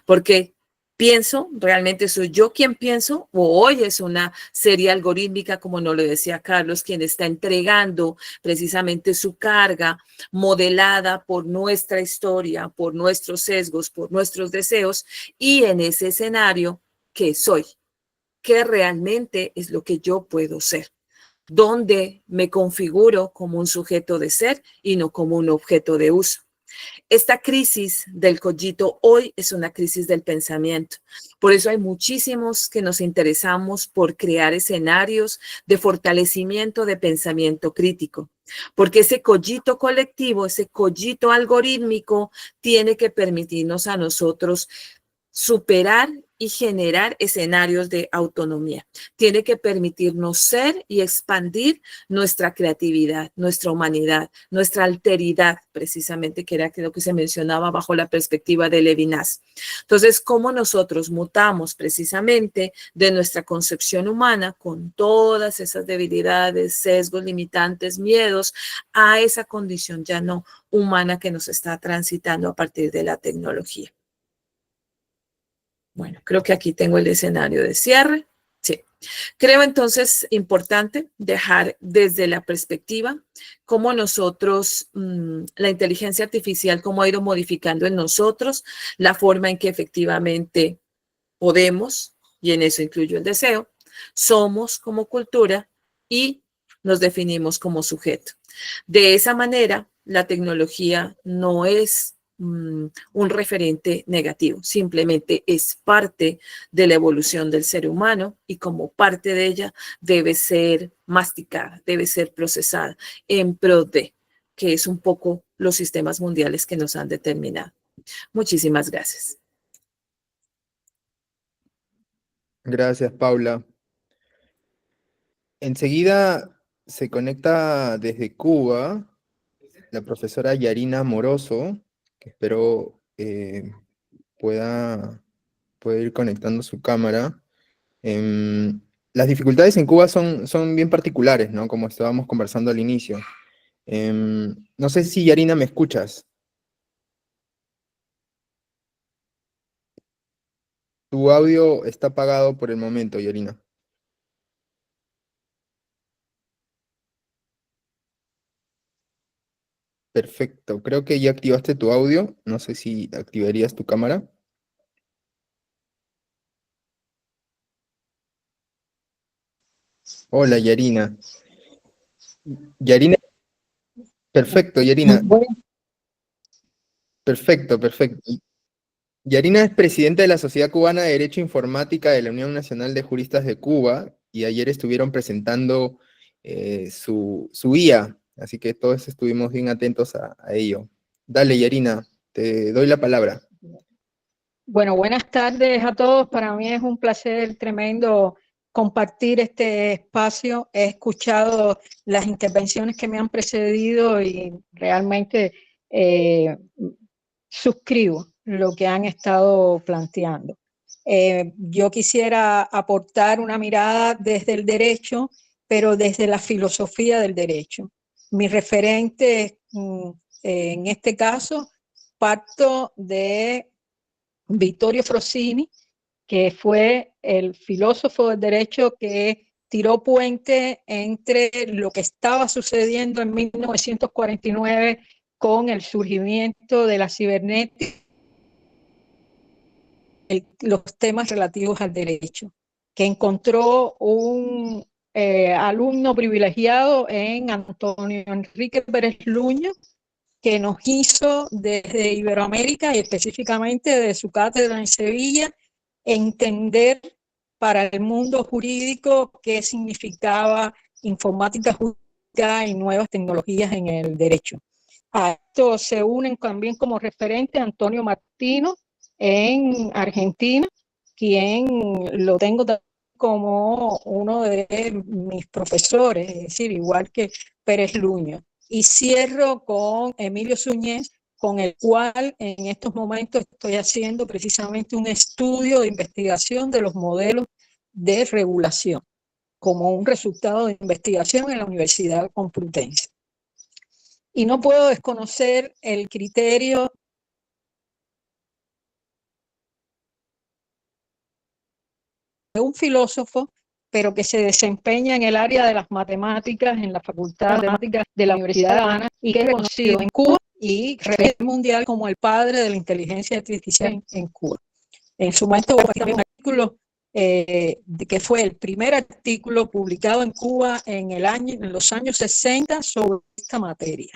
porque pienso, realmente soy yo quien pienso, o hoy es una serie algorítmica, como nos lo decía Carlos, quien está entregando precisamente su carga modelada por nuestra historia, por nuestros sesgos, por nuestros deseos, y en ese escenario, ¿qué soy? qué realmente es lo que yo puedo ser, dónde me configuro como un sujeto de ser y no como un objeto de uso. Esta crisis del cogito hoy es una crisis del pensamiento. Por eso hay muchísimos que nos interesamos por crear escenarios de fortalecimiento de pensamiento crítico, porque ese cogito colectivo, ese cogito algorítmico tiene que permitirnos a nosotros superar y generar escenarios de autonomía. Tiene que permitirnos ser y expandir nuestra creatividad, nuestra humanidad, nuestra alteridad, precisamente, que era lo que se mencionaba bajo la perspectiva de Levinas. Entonces, cómo nosotros mutamos precisamente de nuestra concepción humana con todas esas debilidades, sesgos, limitantes, miedos, a esa condición ya no humana que nos está transitando a partir de la tecnología. Bueno, creo que aquí tengo el escenario de cierre. Sí. Creo entonces importante dejar desde la perspectiva cómo nosotros, la inteligencia artificial, cómo ha ido modificando en nosotros la forma en que efectivamente podemos, y en eso incluyo el deseo, somos como cultura y nos definimos como sujeto. De esa manera, la tecnología no es un referente negativo, simplemente es parte de la evolución del ser humano y como parte de ella debe ser masticada, debe ser procesada en pro de, que es un poco los sistemas mundiales que nos han determinado. Muchísimas gracias. Gracias, Paula. Enseguida se conecta desde Cuba la profesora Yarina Moroso, que espero pueda ir conectando su cámara. Las dificultades en Cuba son bien particulares, ¿no? Como estábamos conversando al inicio. No sé si, Yarina, me escuchas. Tu audio está apagado por el momento, Yarina. Perfecto, creo que ya activaste tu audio. No sé si activarías tu cámara. Hola, Yarina. Yarina, perfecto, Yarina. Perfecto, perfecto. Yarina es presidenta de la Sociedad Cubana de Derecho Informática de la Unión Nacional de Juristas de Cuba y ayer estuvieron presentando su IA, así que todos estuvimos bien atentos a ello. Dale, Yarina, te doy la palabra. Bueno, buenas tardes a todos. Para mí es un placer tremendo compartir este espacio. He escuchado las intervenciones que me han precedido y realmente suscribo lo que han estado planteando. Yo quisiera aportar una mirada desde el derecho, pero desde la filosofía del derecho. Mi referente en este caso, parto de Vittorio Frosini, que fue el filósofo del derecho que tiró puente entre lo que estaba sucediendo en 1949 con el surgimiento de la cibernética, los temas relativos al derecho, que encontró un alumno privilegiado en Antonio Enrique Pérez Luño, que nos hizo desde Iberoamérica y específicamente de su cátedra en Sevilla entender para el mundo jurídico qué significaba informática jurídica y nuevas tecnologías en el derecho. A esto se unen también como referente Antonio Martino en Argentina, quien lo tengo como uno de mis profesores, es decir, igual que Pérez Luño. Y cierro con Emilio Suñés, con el cual en estos momentos estoy haciendo precisamente un estudio de investigación de los modelos de regulación, como un resultado de investigación en la Universidad Complutense. Y no puedo desconocer el criterio de un filósofo, pero que se desempeña en el área de las matemáticas en la Facultad de Matemáticas de la Universidad de La Habana y que es reconocido en Cuba y referente mundial como el padre de la inteligencia artificial en Cuba. En su momento hubo también un artículo que fue el primer artículo publicado en Cuba en los años 60 sobre esta materia.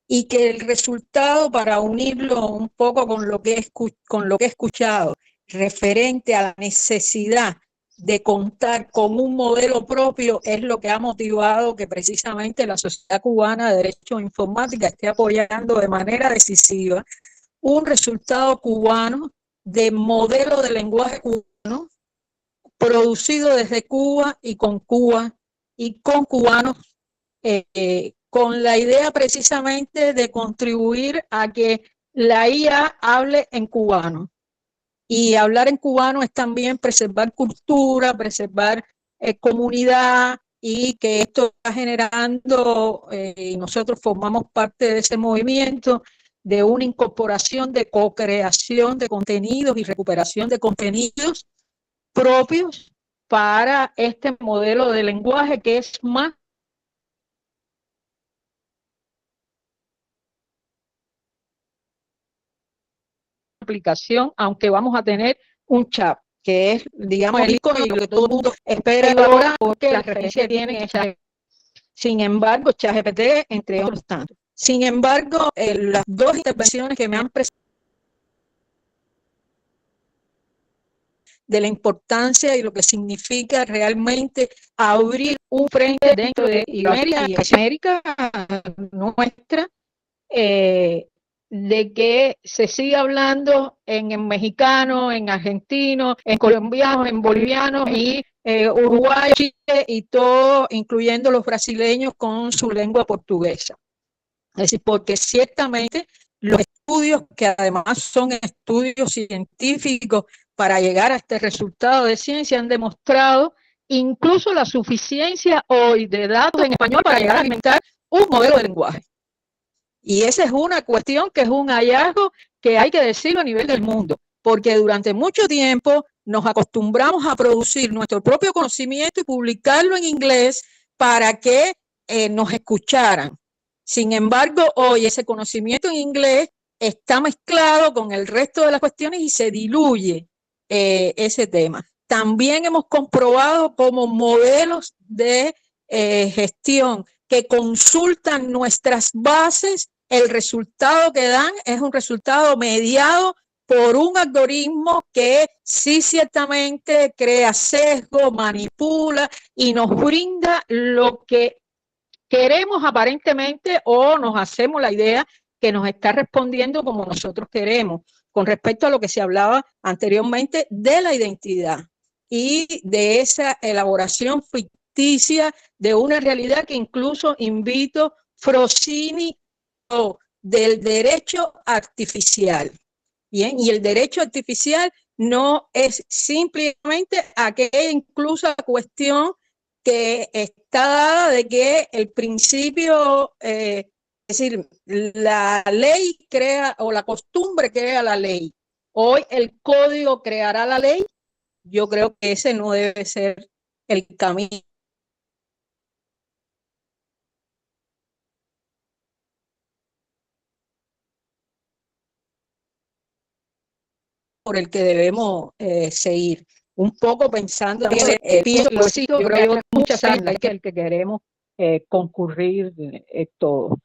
Y que el resultado, para unirlo un poco con lo que he escuchado, referente a la necesidad de contar con un modelo propio, es lo que ha motivado que precisamente la Sociedad Cubana de Derecho e Informática esté apoyando de manera decisiva un resultado cubano de modelo de lenguaje cubano producido desde Cuba y con cubanos, con la idea precisamente de contribuir a que la IA hable en cubano. Y hablar en cubano es también preservar cultura, preservar comunidad, y que esto está generando, y nosotros formamos parte de ese movimiento, de una incorporación de co-creación de contenidos y recuperación de contenidos propios para este modelo de lenguaje que es más aplicación, aunque vamos a tener un chat, que es, digamos, el icono y lo que todo el mundo espera y valora, porque la referencia tiene esa. Sin embargo, ChatGPT, entre otros tantos. Sin embargo, las dos intervenciones que me han presentado de la importancia y lo que significa realmente abrir un frente dentro de Iberoamérica y América nuestra, de que se siga hablando en mexicano, en argentino, en colombiano, en boliviano y Uruguay, Chile y todo, incluyendo los brasileños con su lengua portuguesa. Es decir, porque ciertamente los estudios, que además son estudios científicos para llegar a este resultado de ciencia, han demostrado incluso la suficiencia hoy de datos en español para llegar a alimentar un modelo de lenguaje. Y esa es una cuestión que es un hallazgo que hay que decirlo a nivel del mundo, porque durante mucho tiempo nos acostumbramos a producir nuestro propio conocimiento y publicarlo en inglés para que nos escucharan. Sin embargo, hoy ese conocimiento en inglés está mezclado con el resto de las cuestiones y se diluye ese tema. También hemos comprobado como modelos de gestión que consultan nuestras bases, el resultado que dan es un resultado mediado por un algoritmo que sí ciertamente crea sesgo, manipula y nos brinda lo que queremos aparentemente, o nos hacemos la idea que nos está respondiendo como nosotros queremos, con respecto a lo que se hablaba anteriormente de la identidad y de esa elaboración ficticia de una realidad que incluso invito Frosini del derecho artificial. Bien, y el derecho artificial no es simplemente aquella incluso cuestión que está dada de que el principio, es decir, la ley crea, o la costumbre crea la ley. Hoy el código creará la ley. Yo creo que ese no debe ser el camino por el que debemos seguir. Un poco pensando, pienso, yo creo que muchas áreas que el que queremos concurrir todo.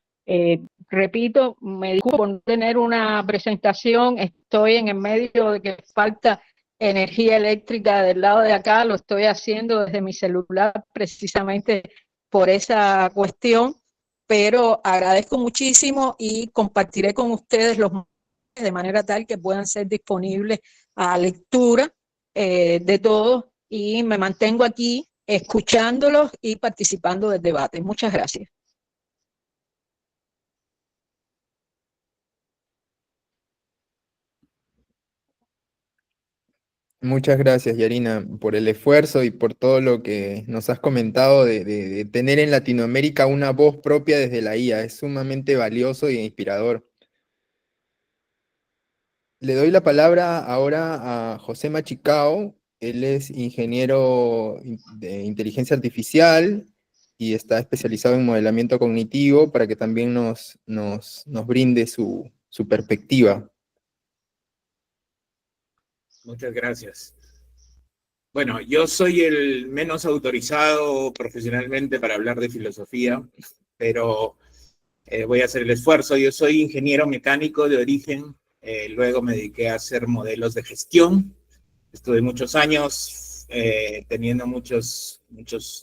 Repito, me disculpo por no tener una presentación, estoy en el medio de que falta energía eléctrica del lado de acá, lo estoy haciendo desde mi celular precisamente por esa cuestión, pero agradezco muchísimo y compartiré con ustedes los de manera tal que puedan ser disponibles a lectura de todos, y me mantengo aquí escuchándolos y participando del debate. Muchas gracias. Muchas gracias, Yarina, por el esfuerzo y por todo lo que nos has comentado de tener en Latinoamérica una voz propia desde la IA. Es sumamente valioso e inspirador. Le doy la palabra ahora a José Machicao. Él es ingeniero de inteligencia artificial y está especializado en modelamiento cognitivo, para que también nos brinde su perspectiva. Muchas gracias. Bueno, yo soy el menos autorizado profesionalmente para hablar de filosofía, pero voy a hacer el esfuerzo. Yo soy ingeniero mecánico de origen, luego me dediqué a hacer modelos de gestión. Estuve muchos años teniendo muchos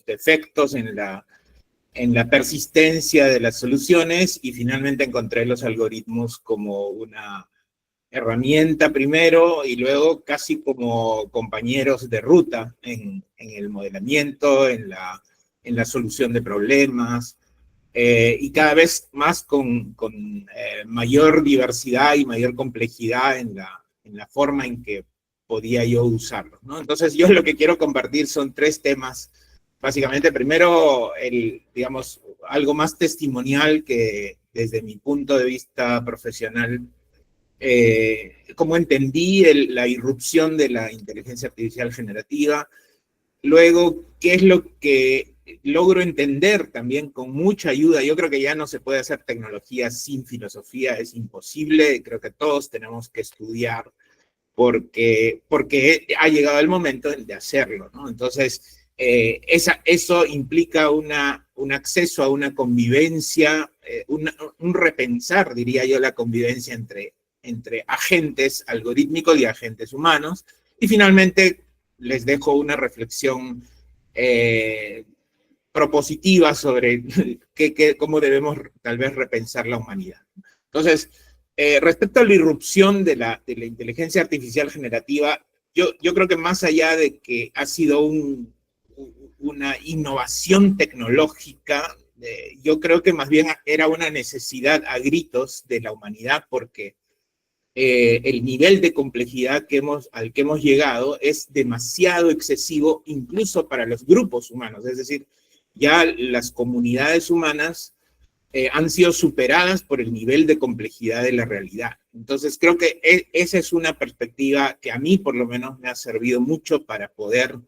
defectos en la persistencia de las soluciones y finalmente encontré los algoritmos como una herramienta primero y luego casi como compañeros de ruta en el modelamiento, en la solución de problemas, y cada vez más con mayor diversidad y mayor complejidad en la forma en que podía yo usarlo, ¿no? Entonces yo lo que quiero compartir son tres temas. Básicamente, primero, digamos, algo más testimonial que desde mi punto de vista profesional, cómo entendí la irrupción de la inteligencia artificial generativa. Luego, qué es lo que logro entender también con mucha ayuda. Yo creo que ya no se puede hacer tecnología sin filosofía, es imposible. Creo que todos tenemos que estudiar porque ha llegado el momento de hacerlo, ¿no? Entonces, eso implica un acceso a una convivencia, un repensar, diría yo, la convivencia entre agentes algorítmicos y agentes humanos. Y finalmente, les dejo una reflexión propositiva sobre cómo debemos tal vez repensar la humanidad. Entonces, respecto a la irrupción de la inteligencia artificial generativa, yo creo que más allá de que ha sido una innovación tecnológica, yo creo que más bien era una necesidad a gritos de la humanidad, porque el nivel de complejidad al que hemos llegado es demasiado excesivo, incluso para los grupos humanos. Es decir, ya las comunidades humanas han sido superadas por el nivel de complejidad de la realidad. Entonces, creo que esa es una perspectiva que a mí, por lo menos, me ha servido mucho para poder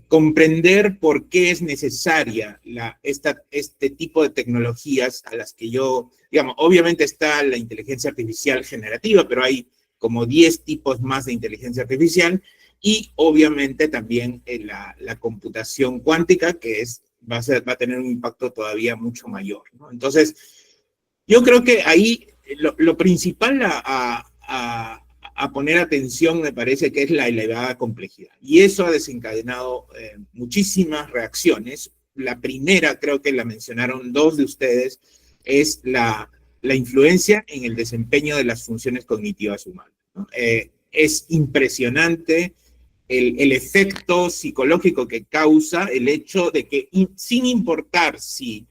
comprender por qué es necesaria este tipo de tecnologías a las que yo, digamos, obviamente está la inteligencia artificial generativa, pero hay como 10 tipos más de inteligencia artificial, y obviamente también la computación cuántica, que va a tener un impacto todavía mucho mayor, ¿no? Entonces, yo creo que ahí lo principal a poner atención me parece que es la elevada complejidad. Y eso ha desencadenado muchísimas reacciones. La primera, creo que la mencionaron dos de ustedes, es la influencia en el desempeño de las funciones cognitivas humanas, ¿no? Es impresionante el efecto psicológico que causa el hecho de que, sin importar si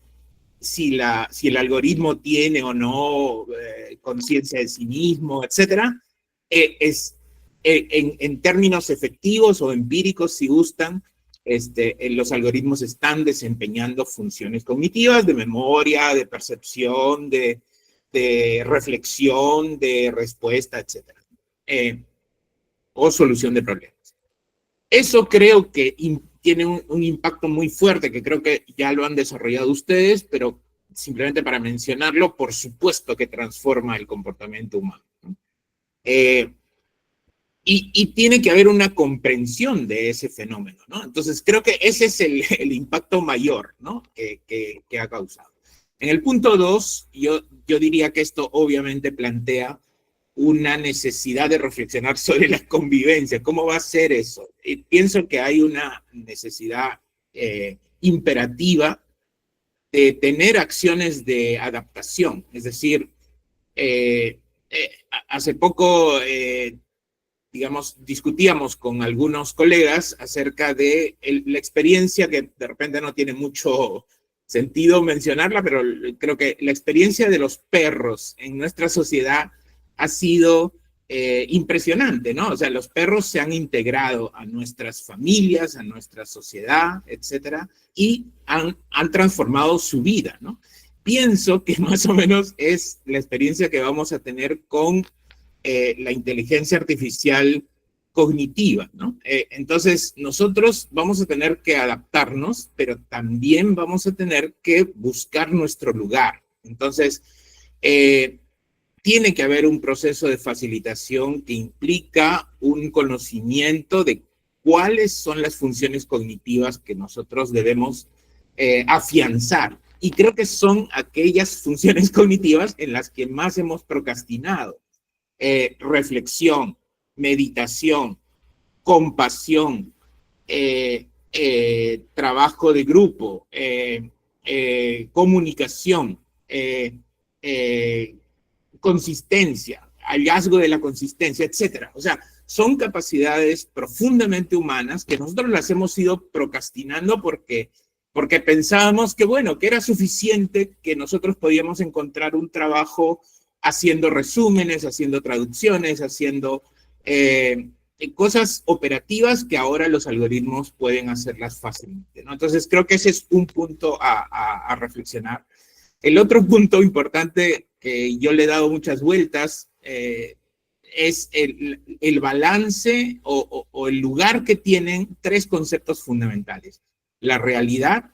el algoritmo tiene o no conciencia de sí mismo, etcétera, en términos efectivos o empíricos, si gustan, los algoritmos están desempeñando funciones cognitivas de memoria, de percepción, de reflexión, de respuesta, etcétera, o solución de problemas. Eso creo que tiene un impacto muy fuerte, que creo que ya lo han desarrollado ustedes, pero simplemente para mencionarlo, por supuesto que transforma el comportamiento humano, ¿no? Y tiene que haber una comprensión de ese fenómeno, ¿no? Entonces creo que ese es el impacto mayor, ¿no? que ha causado. En el punto 2, yo diría que esto obviamente plantea una necesidad de reflexionar sobre la convivencia. ¿Cómo va a ser eso? Y pienso que hay una necesidad imperativa de tener acciones de adaptación. Es decir, hace poco, digamos, discutíamos con algunos colegas acerca de la experiencia, que de repente no tiene mucho sentido mencionarla, pero creo que la experiencia de los perros en nuestra sociedad ha sido impresionante, ¿no? O sea, los perros se han integrado a nuestras familias, a nuestra sociedad, etcétera, y han transformado su vida, ¿no? Pienso que más o menos es la experiencia que vamos a tener con la inteligencia artificial cognitiva, ¿no? Entonces, nosotros vamos a tener que adaptarnos, pero también vamos a tener que buscar nuestro lugar. Entonces, tiene que haber un proceso de facilitación que implica un conocimiento de cuáles son las funciones cognitivas que nosotros debemos afianzar. Y creo que son aquellas funciones cognitivas en las que más hemos procrastinado. Reflexión, meditación, compasión, trabajo de grupo, comunicación, consistencia, hallazgo de la consistencia, etc. O sea, son capacidades profundamente humanas que nosotros las hemos ido procrastinando porque pensábamos que, bueno, que era suficiente, que nosotros podíamos encontrar un trabajo haciendo resúmenes, haciendo traducciones, haciendo cosas operativas que ahora los algoritmos pueden hacerlas fácilmente, ¿no? Entonces, creo que ese es un punto a reflexionar. El otro punto importante que yo le he dado muchas vueltas es el balance o el lugar que tienen tres conceptos fundamentales: la realidad,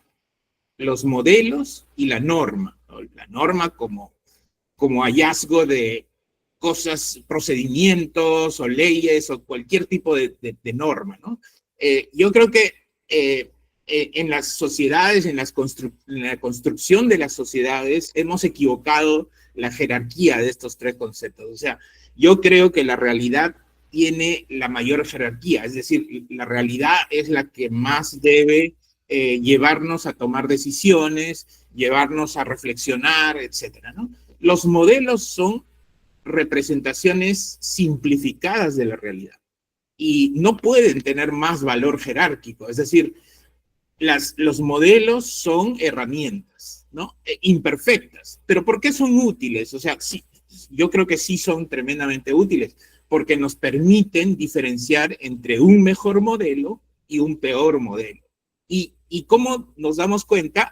los modelos y la norma, ¿no? La norma como hallazgo de cosas, procedimientos o leyes o cualquier tipo de norma, ¿no? Yo creo que en las sociedades, en la construcción de las sociedades, hemos equivocado la jerarquía de estos tres conceptos. O sea, yo creo que la realidad tiene la mayor jerarquía, es decir, la realidad es la que más debe llevarnos a tomar decisiones, llevarnos a reflexionar, etcétera, ¿no? Los modelos son representaciones simplificadas de la realidad y no pueden tener más valor jerárquico, es decir, los modelos son herramientas, ¿no? Imperfectas. ¿Pero por qué son útiles? O sea, sí, yo creo que sí son tremendamente útiles, porque nos permiten diferenciar entre un mejor modelo y un peor modelo. ¿Y cómo nos damos cuenta?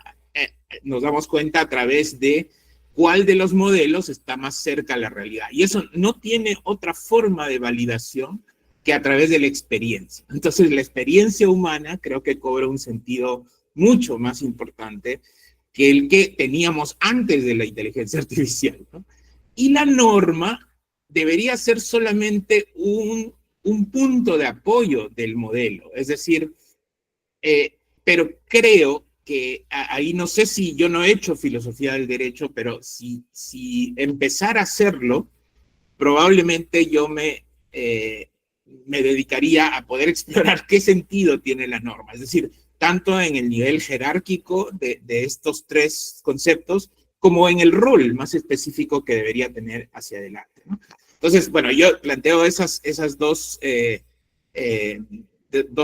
Nos damos cuenta a través de cuál de los modelos está más cerca a la realidad. Y eso no tiene otra forma de validación que a través de la experiencia. Entonces, la experiencia humana creo que cobra un sentido mucho más importante que el que teníamos antes de la inteligencia artificial, ¿no? Y la norma debería ser solamente un punto de apoyo del modelo. Es decir, pero creo que ahí no sé si yo no he hecho filosofía del derecho, pero si empezar a hacerlo, probablemente yo me dedicaría a poder explorar qué sentido tiene la norma. Es decir, tanto en el nivel jerárquico de estos tres conceptos, como en el rol más específico que debería tener hacia adelante, ¿no? Entonces, bueno, yo planteo esas dos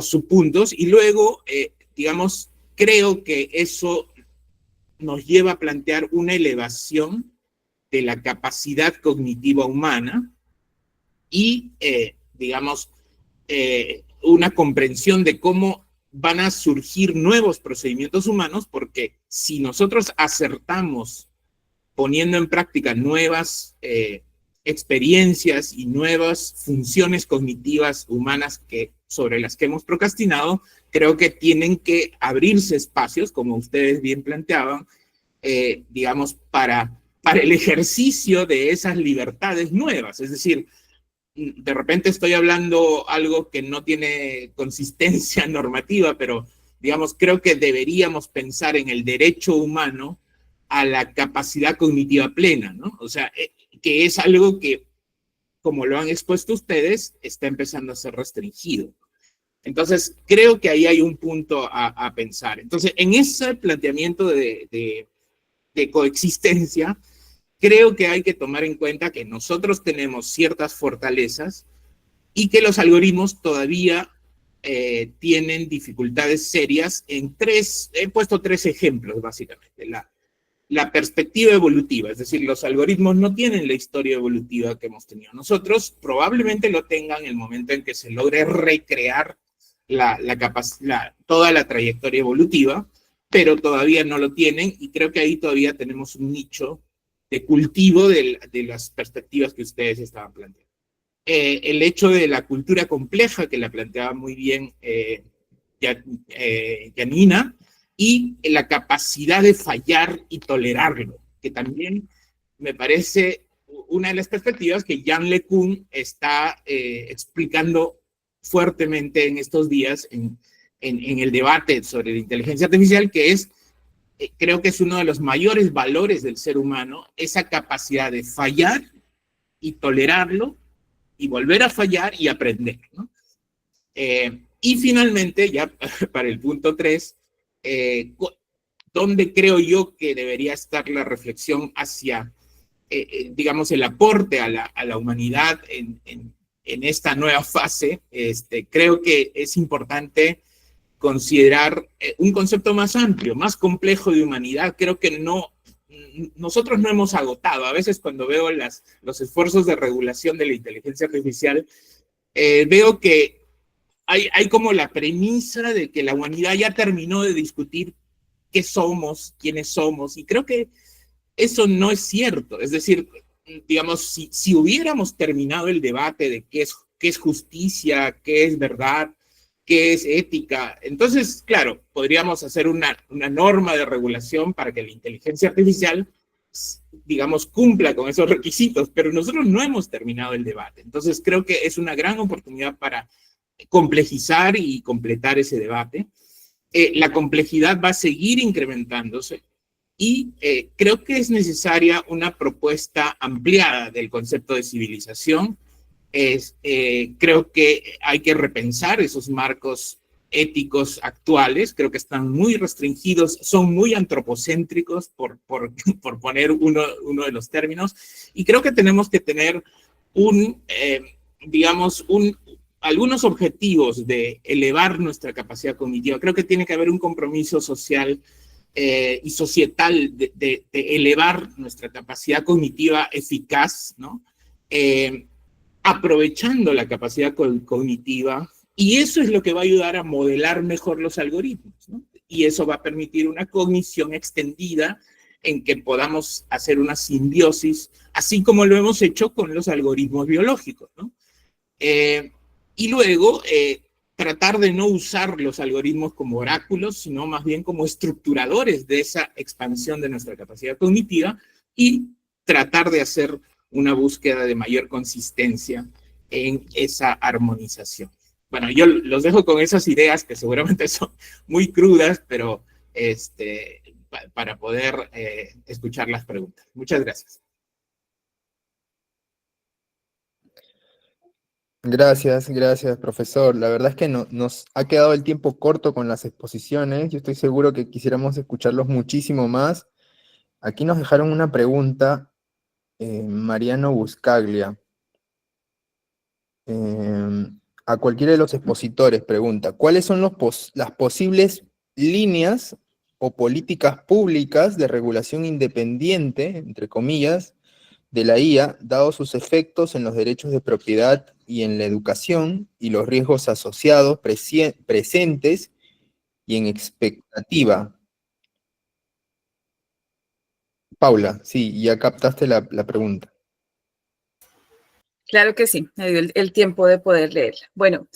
subpuntos y luego, digamos, creo que eso nos lleva a plantear una elevación de la capacidad cognitiva humana y, digamos, una comprensión de cómo van a surgir nuevos procedimientos humanos, porque si nosotros acertamos poniendo en práctica nuevas experiencias y nuevas funciones cognitivas humanas sobre las que hemos procrastinado, creo que tienen que abrirse espacios, como ustedes bien planteaban, digamos, para el ejercicio de esas libertades nuevas. Es decir, de repente estoy hablando algo que no tiene consistencia normativa, pero, digamos, creo que deberíamos pensar en el derecho humano a la capacidad cognitiva plena, ¿no? O sea, que es algo que, como lo han expuesto ustedes, está empezando a ser restringido. Entonces, creo que ahí hay un punto a pensar. Entonces, en ese planteamiento de coexistencia, creo que hay que tomar en cuenta que nosotros tenemos ciertas fortalezas y que los algoritmos todavía tienen dificultades serias en he puesto tres ejemplos, básicamente. La perspectiva evolutiva, es decir, los algoritmos no tienen la historia evolutiva que hemos tenido nosotros, probablemente lo tengan en el momento en que se logre recrear toda la trayectoria evolutiva, pero todavía no lo tienen y creo que ahí todavía tenemos un nicho de cultivo de las perspectivas que ustedes estaban planteando. El hecho de la cultura compleja, que la planteaba muy bien Janina, y la capacidad de fallar y tolerarlo, que también me parece una de las perspectivas que Yann LeCun está explicando fuertemente en estos días en el debate sobre la inteligencia artificial, que es, creo que es uno de los mayores valores del ser humano, esa capacidad de fallar y tolerarlo, y volver a fallar y aprender, ¿no? Y finalmente, ya para el punto 3, ¿dónde creo yo que debería estar la reflexión hacia, digamos, el aporte a la humanidad en esta nueva fase? Creo que es importante considerar un concepto más amplio, más complejo de humanidad. Creo que nosotros no hemos agotado. A veces cuando veo los esfuerzos de regulación de la inteligencia artificial, veo que hay como la premisa de que la humanidad ya terminó de discutir qué somos, quiénes somos, y creo que eso no es cierto. Es decir, digamos, si hubiéramos terminado el debate de qué es justicia, qué es verdad, qué es ética, entonces, claro, podríamos hacer una norma de regulación para que la inteligencia artificial, digamos, cumpla con esos requisitos, pero nosotros no hemos terminado el debate. Entonces, creo que es una gran oportunidad para complejizar y completar ese debate. La complejidad va a seguir incrementándose y creo que es necesaria una propuesta ampliada del concepto de civilización. Creo que hay que repensar esos marcos éticos actuales. Creo que están muy restringidos, son muy antropocéntricos, por poner uno de los términos, y creo que tenemos que tener algunos objetivos de elevar nuestra capacidad cognitiva. Creo que tiene que haber un compromiso social y societal de elevar nuestra capacidad cognitiva eficaz, ¿no? Aprovechando la capacidad cognitiva, y eso es lo que va a ayudar a modelar mejor los algoritmos, ¿no? Y eso va a permitir una cognición extendida en que podamos hacer una simbiosis, así como lo hemos hecho con los algoritmos biológicos, ¿no? Y luego, tratar de no usar los algoritmos como oráculos, sino más bien como estructuradores de esa expansión de nuestra capacidad cognitiva, y tratar de hacer una búsqueda de mayor consistencia en esa armonización. Bueno, yo los dejo con esas ideas que seguramente son muy crudas, pero para poder escuchar las preguntas. Muchas gracias. Gracias, profesor. La verdad es que nos ha quedado el tiempo corto con las exposiciones. Yo estoy seguro que quisiéramos escucharlos muchísimo más. Aquí nos dejaron una pregunta, Mariano Buscaglia. A cualquiera de los expositores pregunta, ¿cuáles son las posibles líneas o políticas públicas de regulación independiente, entre comillas, de la IA, dados sus efectos en los derechos de propiedad y en la educación, y los riesgos asociados presentes y en expectativa? Paula, sí, ya captaste la pregunta. Claro que sí, me dio el tiempo de poder leerla. Bueno,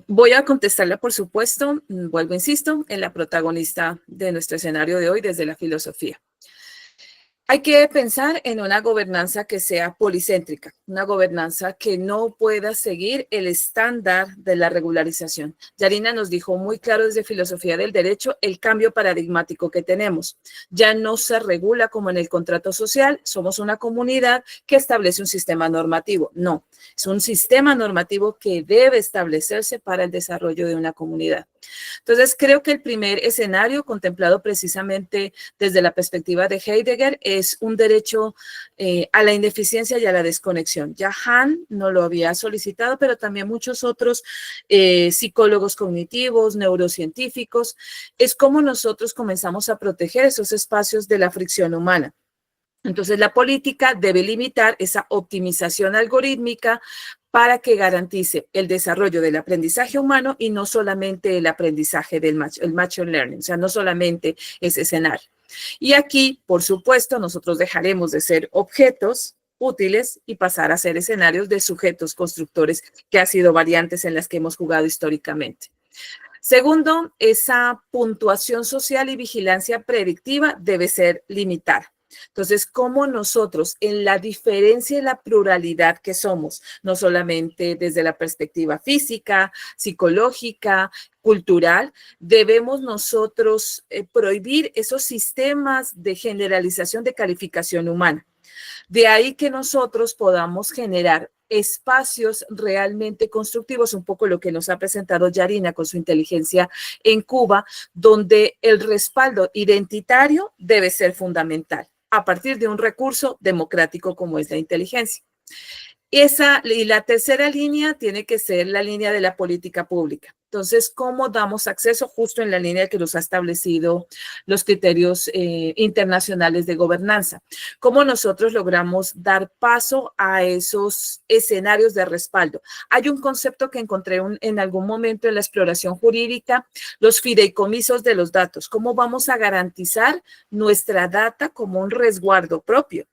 voy a contestarla, por supuesto, vuelvo, insisto, en la protagonista de nuestro escenario de hoy, desde la filosofía. Hay que pensar en una gobernanza que sea policéntrica, una gobernanza que no pueda seguir el estándar de la regularización. Yarina nos dijo muy claro desde Filosofía del Derecho el cambio paradigmático que tenemos. Ya no se regula como en el contrato social, somos una comunidad que establece un sistema normativo. No, es un sistema normativo que debe establecerse para el desarrollo de una comunidad. Entonces, creo que el primer escenario contemplado precisamente desde la perspectiva de Heidegger es un derecho a la ineficiencia y a la desconexión. Ya Hahn no lo había solicitado, pero también muchos otros psicólogos cognitivos, neurocientíficos. Es como nosotros comenzamos a proteger esos espacios de la fricción humana. Entonces, la política debe limitar esa optimización algorítmica para que garantice el desarrollo del aprendizaje humano y no solamente el aprendizaje del machine learning, o sea, no solamente ese escenario. Y aquí, por supuesto, nosotros dejaremos de ser objetos útiles y pasar a ser escenarios de sujetos constructores, que ha sido variantes en las que hemos jugado históricamente. Segundo, esa puntuación social y vigilancia predictiva debe ser limitada. Entonces, cómo nosotros, en la diferencia y la pluralidad que somos, no solamente desde la perspectiva física, psicológica, cultural, debemos nosotros prohibir esos sistemas de generalización de calificación humana. De ahí que nosotros podamos generar espacios realmente constructivos, un poco lo que nos ha presentado Yarina con su inteligencia en Cuba, donde el respaldo identitario debe ser fundamental a partir de un recurso democrático como es la inteligencia. Y la tercera línea tiene que ser la línea de la política pública. Entonces, ¿cómo damos acceso justo en la línea que nos ha establecido los criterios internacionales de gobernanza? ¿Cómo nosotros logramos dar paso a esos escenarios de respaldo? Hay un concepto que encontré en algún momento en la exploración jurídica, los fideicomisos de los datos. ¿Cómo vamos a garantizar nuestra data como un resguardo propio?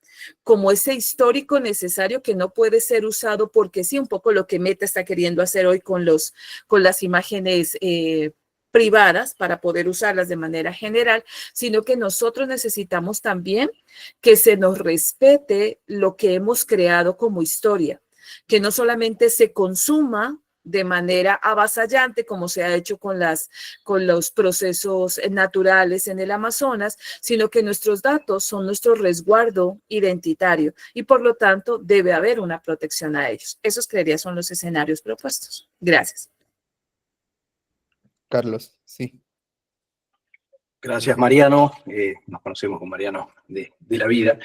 Como ese histórico necesario que no puede ser usado porque sí, un poco lo que Meta está queriendo hacer hoy con las imágenes privadas para poder usarlas de manera general, sino que nosotros necesitamos también que se nos respete lo que hemos creado como historia, que no solamente se consuma de manera avasallante, como se ha hecho con los procesos naturales en el Amazonas, sino que nuestros datos son nuestro resguardo identitario y por lo tanto debe haber una protección a ellos. Esos creería son los escenarios propuestos. Gracias. Carlos, sí. Gracias, Mariano. Nos conocemos con Mariano de la vida.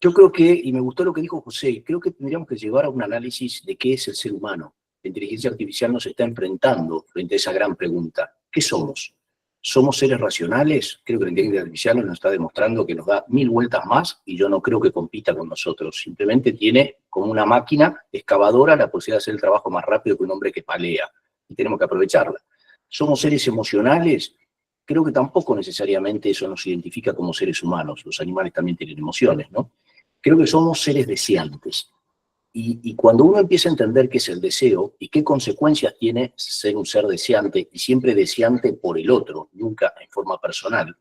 Yo creo que, y me gustó lo que dijo José, creo que tendríamos que llevar a un análisis de qué es el ser humano. La inteligencia artificial nos está enfrentando frente a esa gran pregunta. ¿Qué somos? ¿Somos seres racionales? Creo que la inteligencia artificial nos está demostrando que nos da 1000 vueltas más y yo no creo que compita con nosotros. Simplemente tiene como una máquina excavadora la posibilidad de hacer el trabajo más rápido que un hombre que palea. Y tenemos que aprovecharla. ¿Somos seres emocionales? Creo que tampoco necesariamente eso nos identifica como seres humanos. Los animales también tienen emociones, ¿no? Creo que somos seres deseantes. Y cuando uno empieza a entender qué es el deseo y qué consecuencias tiene ser un ser deseante y siempre deseante por el otro, nunca en forma personal,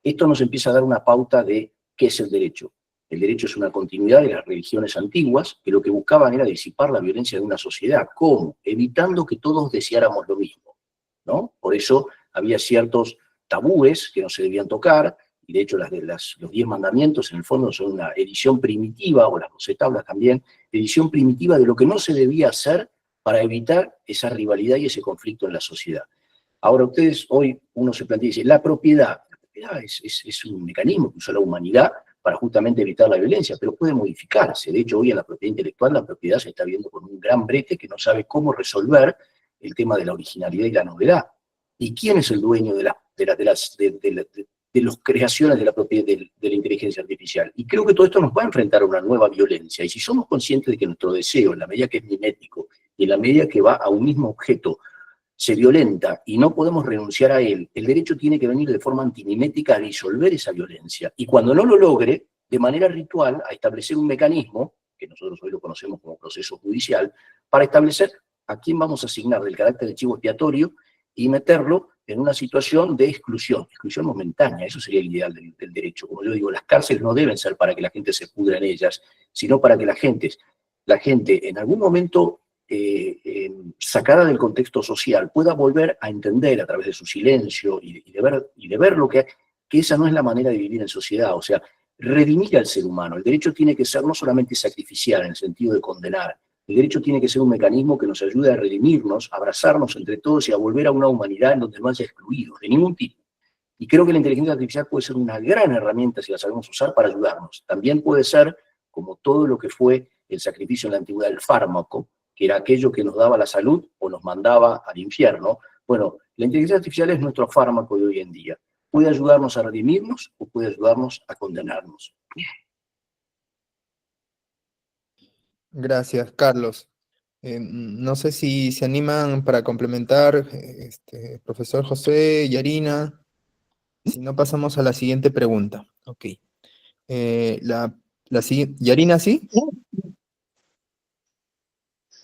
esto nos empieza a dar una pauta de qué es el derecho. El derecho es una continuidad de las religiones antiguas que lo que buscaban era disipar la violencia de una sociedad. ¿Cómo? Evitando que todos deseáramos lo mismo, ¿no? Por eso había ciertos tabúes que no se debían tocar, y de hecho los 10 mandamientos en el fondo son una edición primitiva, o las 12 tablas también, edición primitiva de lo que no se debía hacer para evitar esa rivalidad y ese conflicto en la sociedad. Ahora ustedes, hoy uno se plantea y dice, la propiedad es un mecanismo que usa la humanidad para justamente evitar la violencia, pero puede modificarse. De hecho, hoy en la propiedad intelectual la propiedad se está viendo con un gran brete que no sabe cómo resolver el tema de la originalidad y la novedad. ¿Y quién es el dueño de las creaciones de la propiedad de la inteligencia artificial? Y creo que todo esto nos va a enfrentar a una nueva violencia. Y si somos conscientes de que nuestro deseo, en la medida que es mimético, y en la medida que va a un mismo objeto, se violenta y no podemos renunciar a él, el derecho tiene que venir de forma antimimética a disolver esa violencia. Y cuando no lo logre, de manera ritual, a establecer un mecanismo, que nosotros hoy lo conocemos como proceso judicial, para establecer a quién vamos a asignar del carácter de chivo expiatorio y meterlo en una situación de exclusión momentánea. Eso sería el ideal del derecho. Como yo digo, las cárceles no deben ser para que la gente se pudra en ellas, sino para que la gente en algún momento, sacada del contexto social, pueda volver a entender a través de su silencio y de ver lo que esa no es la manera de vivir en sociedad. O sea, redimir al ser humano. El derecho tiene que ser no solamente sacrificial en el sentido de condenar. El derecho tiene que ser un mecanismo que nos ayude a redimirnos, a abrazarnos entre todos y a volver a una humanidad en donde no haya excluidos de ningún tipo. Y creo que la inteligencia artificial puede ser una gran herramienta si la sabemos usar para ayudarnos. También puede ser, como todo lo que fue el sacrificio en la antigüedad del fármaco, que era aquello que nos daba la salud o nos mandaba al infierno. Bueno, la inteligencia artificial es nuestro fármaco de hoy en día. Puede ayudarnos a redimirnos o puede ayudarnos a condenarnos. Gracias, Carlos. No sé si se animan para complementar, profesor José, Yarina. Si no, pasamos a la siguiente pregunta. Ok. Yarina, ¿sí?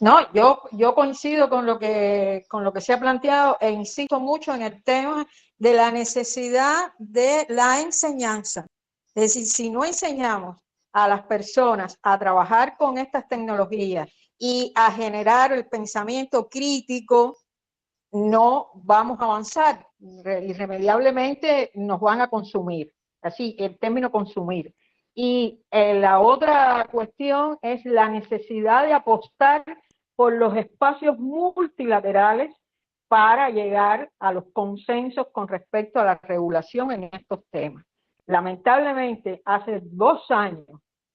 No, yo coincido con lo que se ha planteado e insisto mucho en el tema de la necesidad de la enseñanza. Es decir, si no enseñamos a las personas a trabajar con estas tecnologías y a generar el pensamiento crítico, no vamos a avanzar. Irremediablemente nos van a consumir. Así, el término consumir. Y la otra cuestión es la necesidad de apostar por los espacios multilaterales para llegar a los consensos con respecto a la regulación en estos temas. Lamentablemente, hace 2 años,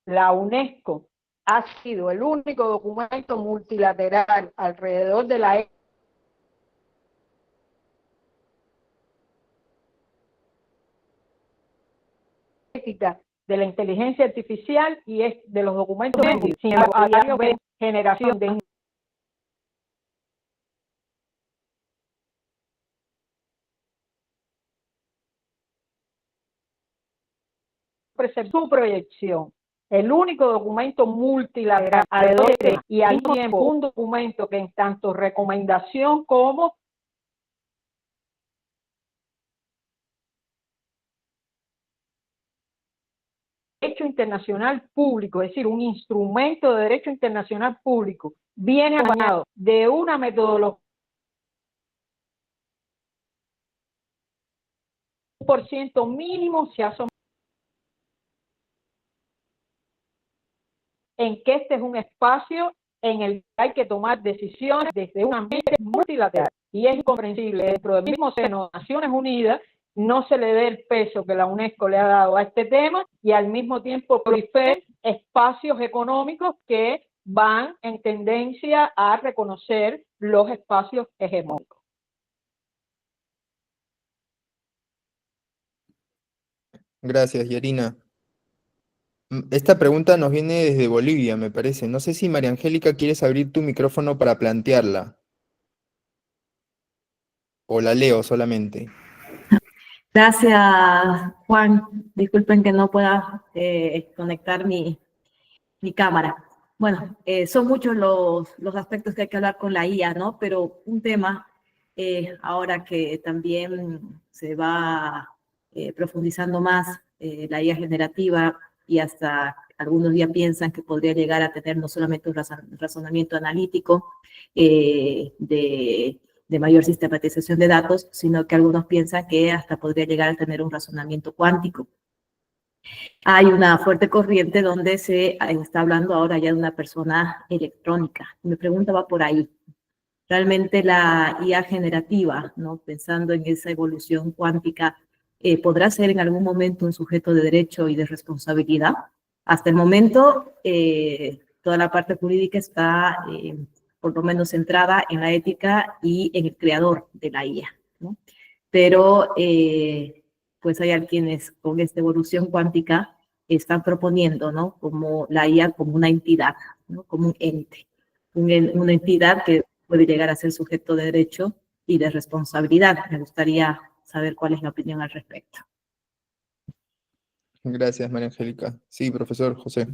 la UNESCO ha sido el único documento multilateral alrededor de la ética de la inteligencia artificial y es de los documentos. Sin embargo, a diario ven generación de su proyección. El único documento multilateral alrededor de y al mismo tiempo un documento que en tanto recomendación como derecho internacional público, es decir, un instrumento de derecho internacional público, viene acompañado de una metodología por ciento mínimo se ha sometido en que este es un espacio en el que hay que tomar decisiones desde un ambiente multilateral. Y es incomprensible dentro del mismo seno de Naciones Unidas no se le dé el peso que la UNESCO le ha dado a este tema y al mismo tiempo proliferen espacios económicos que van en tendencia a reconocer los espacios hegemónicos. Gracias, Yarina. Esta pregunta nos viene desde Bolivia, me parece. No sé si María Angélica quieres abrir tu micrófono para plantearla. O la leo solamente. Gracias, Juan. Disculpen que no pueda conectar mi cámara. Bueno, son muchos los aspectos que hay que hablar con la IA, ¿no? Pero un tema, ahora que también se va profundizando más la IA generativa y hasta algunos ya piensan que podría llegar a tener no solamente un razonamiento analítico de mayor sistematización de datos, sino que algunos piensan que hasta podría llegar a tener un razonamiento cuántico. Hay una fuerte corriente donde se está hablando ahora ya de una persona electrónica. Mi pregunta va por ahí. Realmente la IA generativa, ¿no? Pensando en esa evolución cuántica, ¿podrá ser en algún momento un sujeto de derecho y de responsabilidad? Hasta el momento, toda la parte jurídica está por lo menos centrada en la ética y en el creador de la IA, ¿no? Pero pues hay quienes con esta evolución cuántica están proponiendo, ¿no? Como la IA como una entidad, ¿no? Como un ente, una entidad que puede llegar a ser sujeto de derecho y de responsabilidad. Me gustaría saber cuál es la opinión al respecto. Gracias, María Angélica. Sí, profesor José.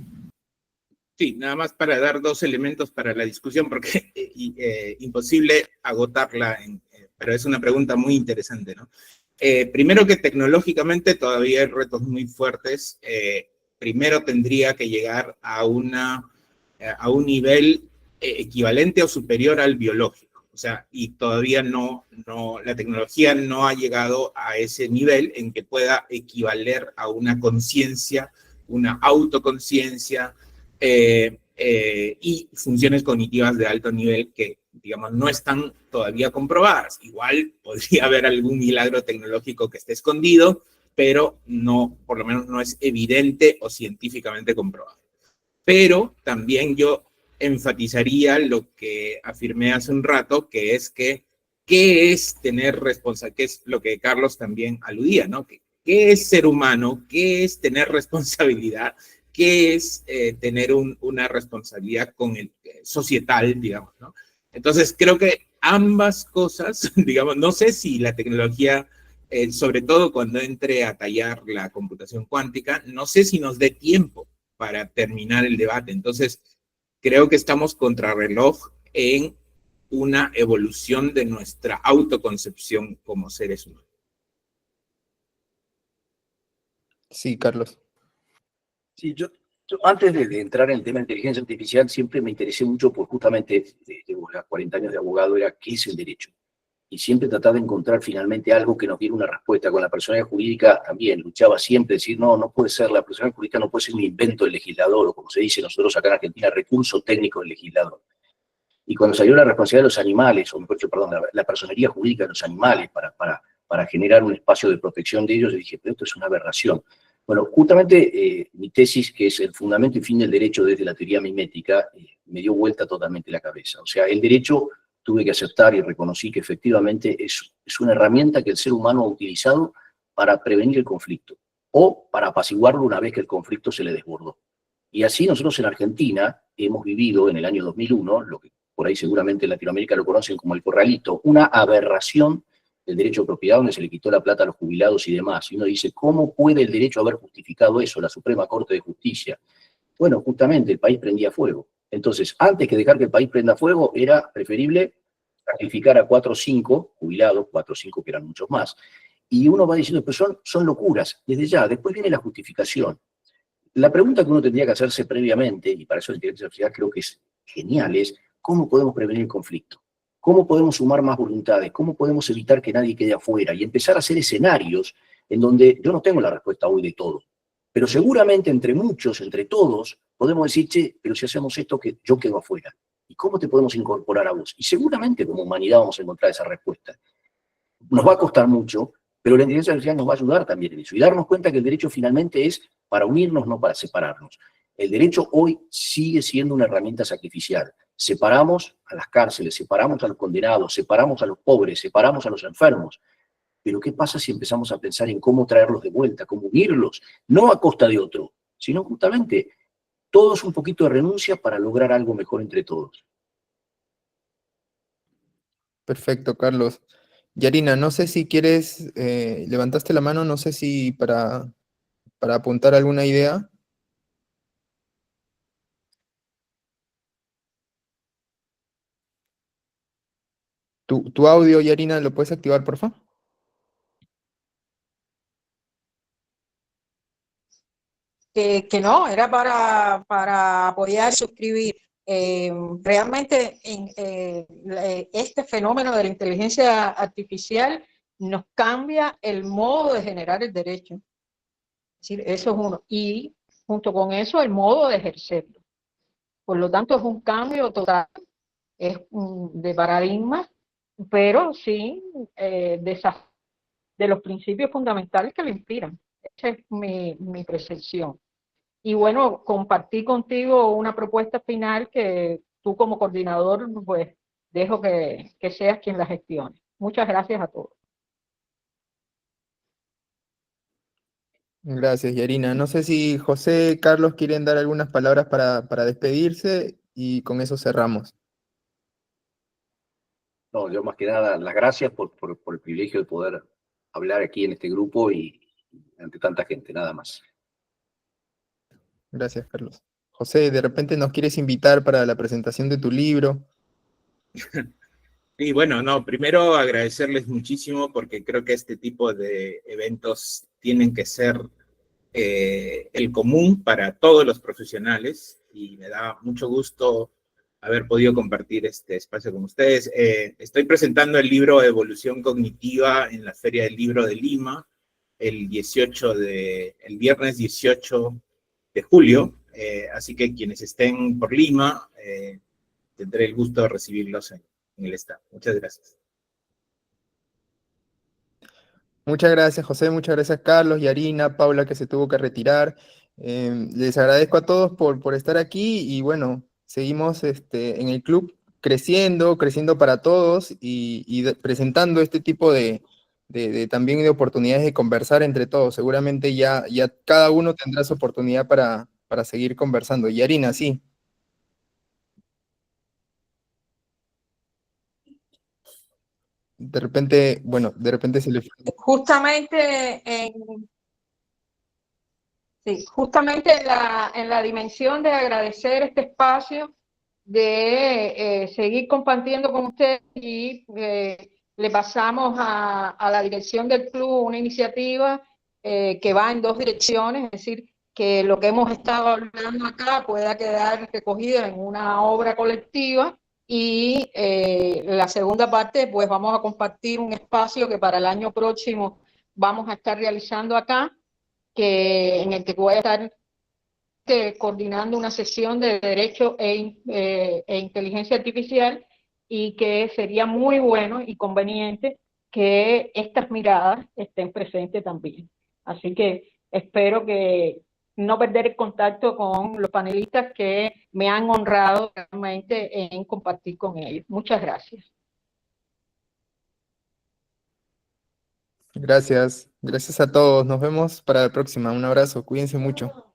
Sí, nada más para dar 2 elementos para la discusión, porque imposible agotarla, pero es una pregunta muy interesante, ¿no? Primero que tecnológicamente todavía hay retos muy fuertes. Primero tendría que llegar a un nivel equivalente o superior al biológico. O sea, y todavía la tecnología no ha llegado a ese nivel en que pueda equivaler a una conciencia, una autoconciencia, y funciones cognitivas de alto nivel que, digamos, no están todavía comprobadas. Igual podría haber algún milagro tecnológico que esté escondido, pero no, por lo menos no es evidente o científicamente comprobado. Pero también yo enfatizaría lo que afirmé hace un rato, que es que, ¿qué es tener responsabilidad? Que es lo que Carlos también aludía, ¿no? ¿Qué es ser humano? ¿Qué es tener responsabilidad? ¿Qué es tener una responsabilidad con el societal, digamos, ¿no? Entonces, creo que ambas cosas, digamos, no sé si la tecnología, sobre todo cuando entre a tallar la computación cuántica, no sé si nos dé tiempo para terminar el debate. Entonces, creo que estamos contrarreloj en una evolución de nuestra autoconcepción como seres humanos. Sí, Carlos. Sí, yo antes de entrar en el tema de inteligencia artificial, siempre me interesé mucho por justamente, tengo ya 40 años de abogado, era qué es el derecho. Y siempre tratar de encontrar finalmente algo que nos diera una respuesta. Con la personalidad jurídica también luchaba siempre, decir, no, no puede ser, la personalidad jurídica no puede ser un invento del legislador, o como se dice nosotros acá en Argentina, recurso técnico del legislador. Y cuando salió la responsabilidad de los animales, o mejor dicho, perdón, la personería jurídica de los animales para generar un espacio de protección de ellos, yo dije, pero esto es una aberración. Bueno, justamente mi tesis, que es el fundamento y fin del derecho desde la teoría mimética, me dio vuelta totalmente la cabeza. O sea, el derecho tuve que aceptar y reconocí que efectivamente es una herramienta que el ser humano ha utilizado para prevenir el conflicto o para apaciguarlo una vez que el conflicto se le desbordó. Y así nosotros en Argentina hemos vivido en el año 2001, lo que por ahí seguramente en Latinoamérica lo conocen como el corralito, una aberración del derecho de propiedad donde se le quitó la plata a los jubilados y demás. Y uno dice, ¿cómo puede el derecho haber justificado eso, la Suprema Corte de Justicia? Bueno, justamente el país prendía fuego. Entonces, antes que dejar que el país prenda fuego, era preferible sacrificar a 4 o 5 jubilados, 4 o 5 que eran muchos más. Y uno va diciendo, pero son locuras, desde ya. Después viene la justificación. La pregunta que uno tendría que hacerse previamente, y para eso la inteligencia artificial creo que es genial, es ¿cómo podemos prevenir el conflicto? ¿Cómo podemos sumar más voluntades? ¿Cómo podemos evitar que nadie quede afuera? Y empezar a hacer escenarios en donde yo no tengo la respuesta hoy de todo, pero seguramente entre muchos, entre todos, podemos decir, che, pero si hacemos esto, que yo quedo afuera. ¿Y cómo te podemos incorporar a vos? Y seguramente como humanidad vamos a encontrar esa respuesta. Nos va a costar mucho, pero la inteligencia artificial nos va a ayudar también en eso. Y darnos cuenta que el derecho finalmente es para unirnos, no para separarnos. El derecho hoy sigue siendo una herramienta sacrificial. Separamos a las cárceles, separamos a los condenados, separamos a los pobres, separamos a los enfermos. Pero ¿qué pasa si empezamos a pensar en cómo traerlos de vuelta, cómo unirlos? No a costa de otro, sino justamente todos un poquito de renuncia para lograr algo mejor entre todos. Perfecto, Carlos. Yarina, no sé si quieres, levantaste la mano, no sé si para apuntar alguna idea. Tu audio, Yarina, ¿lo puedes activar, por favor? Que no, era para apoyar, suscribir. Realmente este fenómeno de la inteligencia artificial nos cambia el modo de generar el derecho. Es decir, eso es uno. Y junto con eso, el modo de ejercerlo. Por lo tanto, es un cambio total, es de paradigma, pero sí de los principios fundamentales que lo inspiran. Esa es mi percepción. Y bueno, compartí contigo una propuesta final que tú como coordinador, pues dejo que seas quien la gestione. Muchas gracias a todos. Gracias, Yarina. No sé si José, Carlos quieren dar algunas palabras para despedirse y con eso cerramos. No, yo más que nada, las gracias por el privilegio de poder hablar aquí en este grupo y ante tanta gente, nada más. Gracias, Carlos. José, de repente nos quieres invitar para la presentación de tu libro. Y bueno, no, primero agradecerles muchísimo porque creo que este tipo de eventos tienen que ser el común para todos los profesionales y me da mucho gusto haber podido compartir este espacio con ustedes. Estoy presentando el libro Evolución Cognitiva en la Feria del Libro de Lima el viernes 18 de julio, así que quienes estén por Lima, tendré el gusto de recibirlos en el stand. Muchas gracias. Muchas gracias, José, muchas gracias, Carlos, Yarina, Paula, que se tuvo que retirar. Les agradezco a todos por estar aquí y bueno, seguimos en el club creciendo para todos y presentando este tipo también de oportunidades de conversar entre todos. Seguramente ya cada uno tendrá su oportunidad para seguir conversando. Yarina, sí. De repente se le... Justamente en la dimensión de agradecer este espacio, de seguir compartiendo con ustedes y le pasamos a la dirección del club una iniciativa que va en dos direcciones, es decir, que lo que hemos estado hablando acá pueda quedar recogido en una obra colectiva. Y la segunda parte, pues vamos a compartir un espacio que para el año próximo vamos a estar realizando acá, en el que voy a estar coordinando una sesión de Derecho e Inteligencia Artificial, y que sería muy bueno y conveniente que estas miradas estén presentes también. Así que espero que no perder el contacto con los panelistas que me han honrado realmente en compartir con ellos. Muchas gracias. Gracias a todos. Nos vemos para la próxima. Un abrazo. Cuídense mucho.